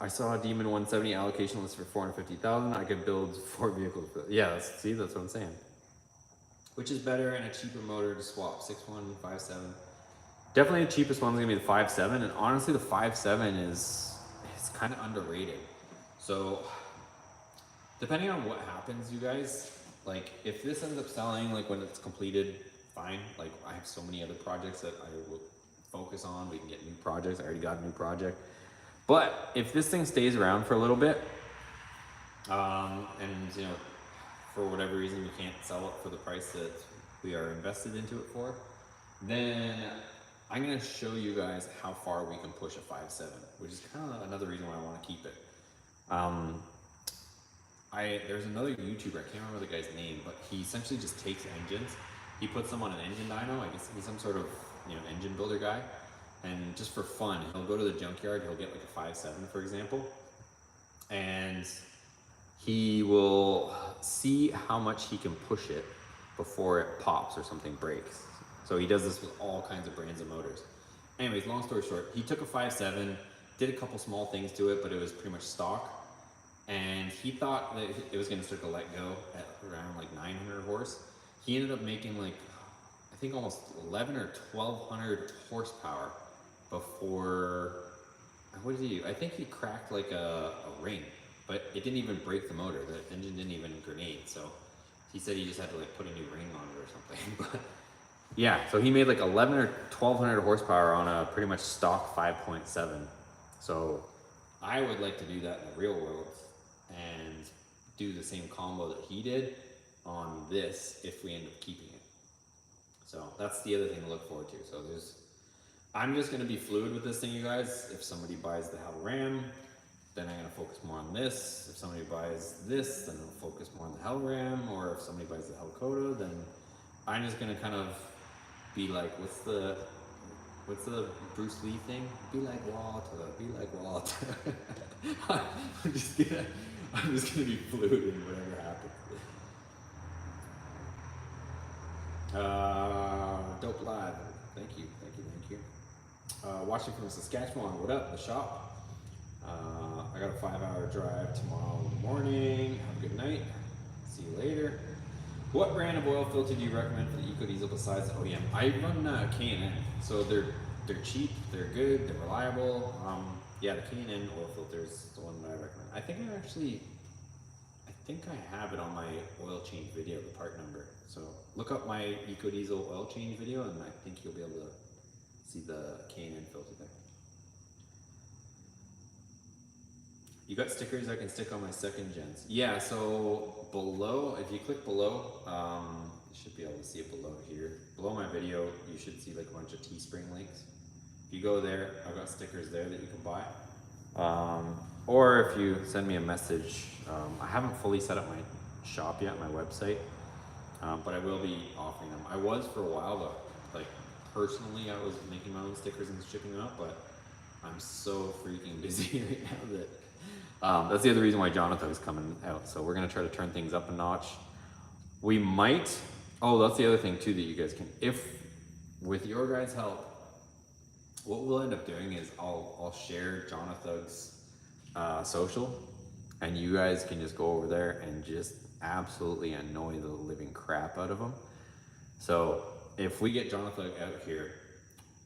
I saw a Demon 170 allocation list for 450,000. I could build 4 vehicles. Yeah, that's what I'm saying. Which is better and a cheaper motor to swap? 6.1, 5.7. Definitely the cheapest one's gonna be the 5.7, and honestly, the 5.7 is kind of underrated. So depending on what happens, you guys, like if this ends up selling, like when it's completed, fine. Like I have so many other projects that I will focus on. We can get new projects. I already got a new project. But if this thing stays around for a little bit, and you know, for whatever reason we can't sell it for the price that we are invested into it for, then I'm gonna show you guys how far we can push a 5.7, which is kind of another reason why I want to keep it. There's another YouTuber, I can't remember the guy's name, but he essentially just takes engines, he puts them on an engine dyno. I guess he's some sort of, you know, engine builder guy, and just for fun, he'll go to the junkyard, he'll get like a 5.7, for example, and he will see how much he can push it before it pops or something breaks. So he does this with all kinds of brands of motors. Anyways, long story short, he took a 5.7, did a couple small things to it, but it was pretty much stock. And he thought that it was gonna start to let go at around like 900 horse. He ended up making like, I think almost 11 or 1200 horsepower before, what did he do? I think he cracked like a ring, but it didn't even break the motor. The engine didn't even grenade. So he said he just had to like put a new ring on it or something. But yeah, so he made like 11 or 1200 horsepower on a pretty much stock 5.7. So I would like to do that in the real world and do the same combo that he did on this if we end up keeping it. So that's the other thing to look forward to. So I'm just gonna be fluid with this thing, you guys. If somebody buys the Hell Ram, then I'm gonna focus more on this. If somebody buys this, then I'll focus more on the Hell Ram. Or if somebody buys the Hellcoda, then I'm just gonna kind of be like, what's the Bruce Lee thing? Be like Walter, be like Walter. I'm just gonna be fluid in whatever happens. Dope Live, thank you. Watching from Saskatchewan, what up, the shop? I got a 5-hour drive tomorrow morning. Have a good night. See you later. What brand of oil filter do you recommend for the EcoDiesel besides the OEM? I run K&N, so they're cheap, they're good, they're reliable. Yeah, the K&N oil filter is the one that I recommend. I think I have it on my oil change video, the part number. So look up my EcoDiesel oil change video, and I think you'll be able to see the K&N filter there. You got stickers I can stick on my second gens. Yeah, so below, if you click below, you should be able to see it below here. Below my video, you should see like a bunch of Teespring links. If you go there, I've got stickers there that you can buy. Or if you send me a message, I haven't fully set up my shop yet, my website, but I will be offering them. I was for a while, but like personally, I was making my own stickers and shipping them out, but I'm so freaking busy right now that that's the other reason why Jonathan is coming out. So we're gonna try to turn things up a notch. We might, that's the other thing too that you guys can, if with your guys' help, what we'll end up doing is I'll share Jonathan's social, and you guys can just go over there and just absolutely annoy the living crap out of him. So if we get Jonathan out here,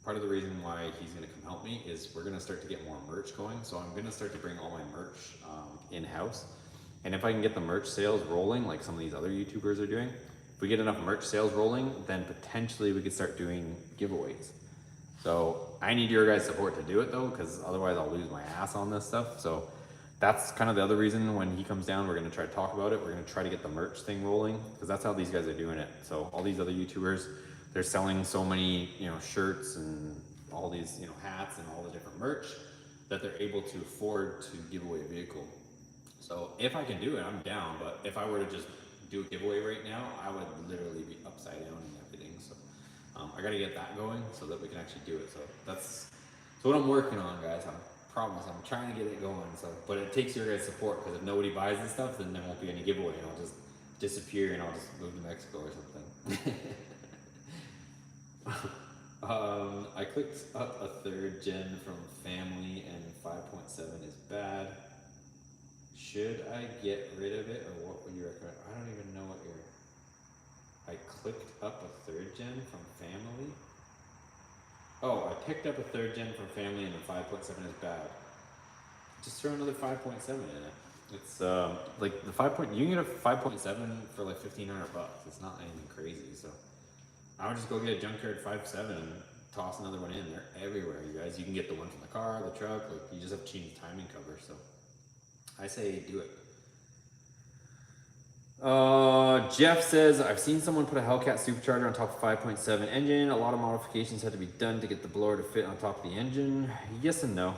part of the reason why he's going to come help me is we're going to start to get more merch going. So I'm going to start to bring all my merch in-house. And if I can get the merch sales rolling, like some of these other YouTubers are doing, if we get enough merch sales rolling, then potentially we could start doing giveaways. So I need your guys' support to do it though, because otherwise I'll lose my ass on this stuff. So that's kind of the other reason when he comes down, we're going to try to talk about it. We're going to try to get the merch thing rolling, because that's how these guys are doing it. So all these other YouTubers, they're selling so many, shirts and all these, hats and all the different merch that they're able to afford to give away a vehicle. So if I can do it, I'm down. But if I were to just do a giveaway right now, I would literally be upside down and everything. So I got to get that going so that we can actually do it. So that's what I'm working on, guys. I promise I'm trying to get it going. So, but it takes your guys' support, because if nobody buys this stuff, then there won't be any giveaway, and I'll just disappear and I'll just move to Mexico or something. I clicked up a 3rd gen from family and 5.7 is bad. Should I get rid of it, or what would you recommend? I don't even know what I clicked up a 3rd gen from family. Oh, I picked up a 3rd gen from family and the 5.7 is bad. Just throw another 5.7 in it. It's like the 5 point. You can get a 5.7 for like $1,500. It's not anything crazy. So I would just go get a junkyard 5.7 and toss another one in. They're everywhere, you guys. You can get the one from the car, the truck. Like you just have to change the timing cover. So I say do it. Jeff says, I've seen someone put a Hellcat supercharger on top of 5.7 engine. A lot of modifications had to be done to get the blower to fit on top of the engine. Yes and no.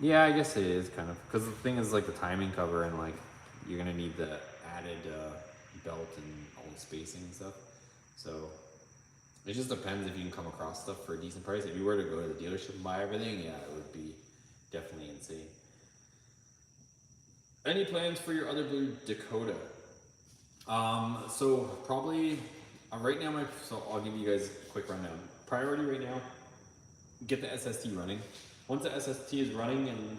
Yeah, I guess it is kind of, because the thing is like the timing cover and like you're gonna need the added belt and all the spacing and stuff. So it just depends if you can come across stuff for a decent price. If you were to go to the dealership and buy everything, yeah, it would be definitely insane. Any plans for your other blue Dakota? So probably right now, so I'll give you guys a quick rundown. Priority right now, get the SST running. Once the SST is running and,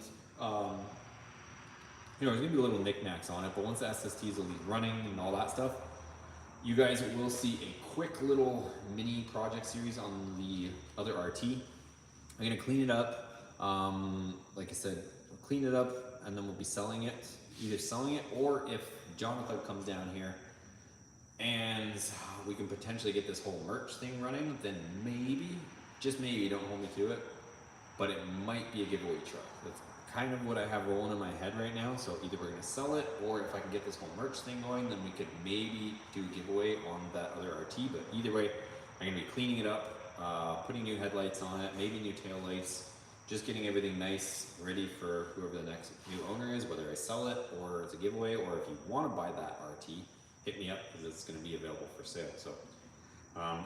there's gonna be a little knickknacks on it, but once the SST is running and all that stuff, you guys will see a quick little mini project series on the other RT. I'm gonna clean it up. Like I said, we'll clean it up and then we'll be selling it. Either selling it, or if Jonathan comes down here and we can potentially get this whole merch thing running, then maybe, just maybe, don't hold me to it, but it might be a giveaway truck. That's kind of what I have rolling in my head right now. So either we're gonna sell it, or if I can get this whole merch thing going, then we could maybe do a giveaway on that other RT. But either way, I'm gonna be cleaning it up, putting new headlights on it, maybe new tail lights, just getting everything nice, ready for whoever the next new owner is, whether I sell it or it's a giveaway, or if you want to buy that RT, hit me up because it's going to be available for sale. So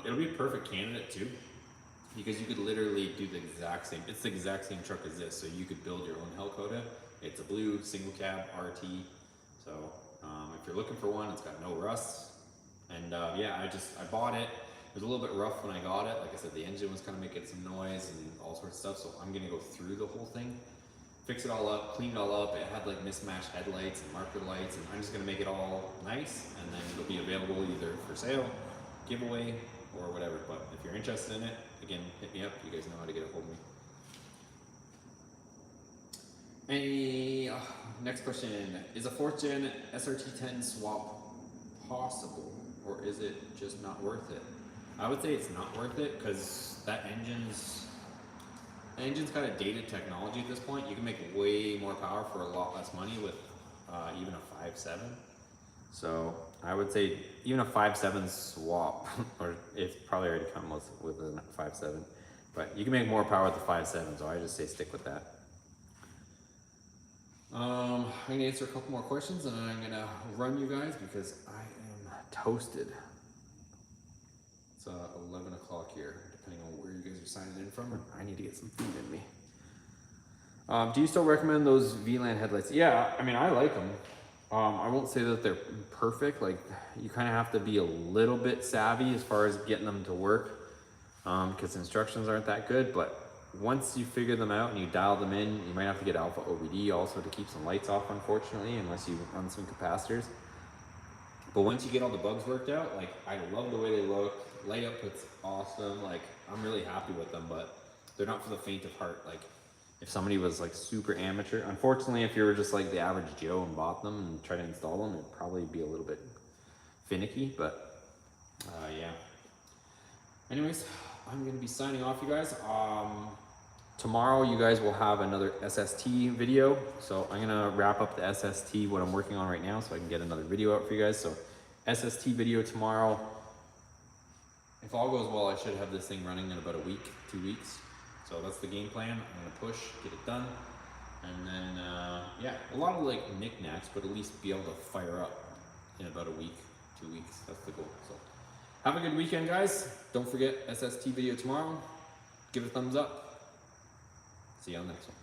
it'll be a perfect candidate too, because you could literally do the exact same. It's the exact same truck as this, so you could build your own Hellcat. It's a blue single cab RT. So if you're looking for one, it's got no rust. And yeah, I bought it. It was a little bit rough when I got it. Like I said, the engine was kind of making some noise and all sorts of stuff. So I'm gonna go through the whole thing, fix it all up, clean it all up. It had like mismatched headlights and marker lights, and I'm just gonna make it all nice, and then it'll be available either for sale, giveaway, or whatever. But if you're interested in it, again, hit me up. You guys know how to get a hold of me. Any next question: is a 4th gen SRT10 swap possible, or is it just not worth it? I would say it's not worth it because that engine's got a dated technology at this point. You can make way more power for a lot less money with even a 5.7. So I would say even a 5.7 swap, or it's probably already come with a 5.7, but you can make more power with the 5.7. So I just say stick with that. I'm gonna answer a couple more questions and I'm gonna run you guys because I am toasted. It's 11 o'clock here, depending on where you guys are signing in from. I need to get some food in me. Do you still recommend those VLAN headlights? Yeah, I mean, I like them. I won't say that they're perfect. Like, you kind of have to be a little bit savvy as far as getting them to work, because the instructions aren't that good. But once you figure them out and you dial them in, you might have to get alpha OBD also to keep some lights off, unfortunately, unless you run some capacitors. But once you get all the bugs worked out, like, I love the way they look. Light output's awesome. Like, I'm really happy with them, but they're not for the faint of heart. Like, if somebody was like super amateur, unfortunately, if you were just like the average Joe and bought them and tried to install them, it'd probably be a little bit finicky, but yeah. Anyways, I'm gonna be signing off, you guys. Tomorrow you guys will have another SST video, so I'm gonna wrap up the SST, what I'm working on right now, so I can get another video out for you guys. So SST video tomorrow. If all goes well, I should have this thing running in about a week, 2 weeks. So that's the game plan. I'm gonna push, get it done, and then yeah, a lot of like knickknacks, but at least be able to fire up in about a week, 2 weeks. That's the goal. So have a good weekend, guys. Don't forget SST video tomorrow. Give it a thumbs up. See you on the next one.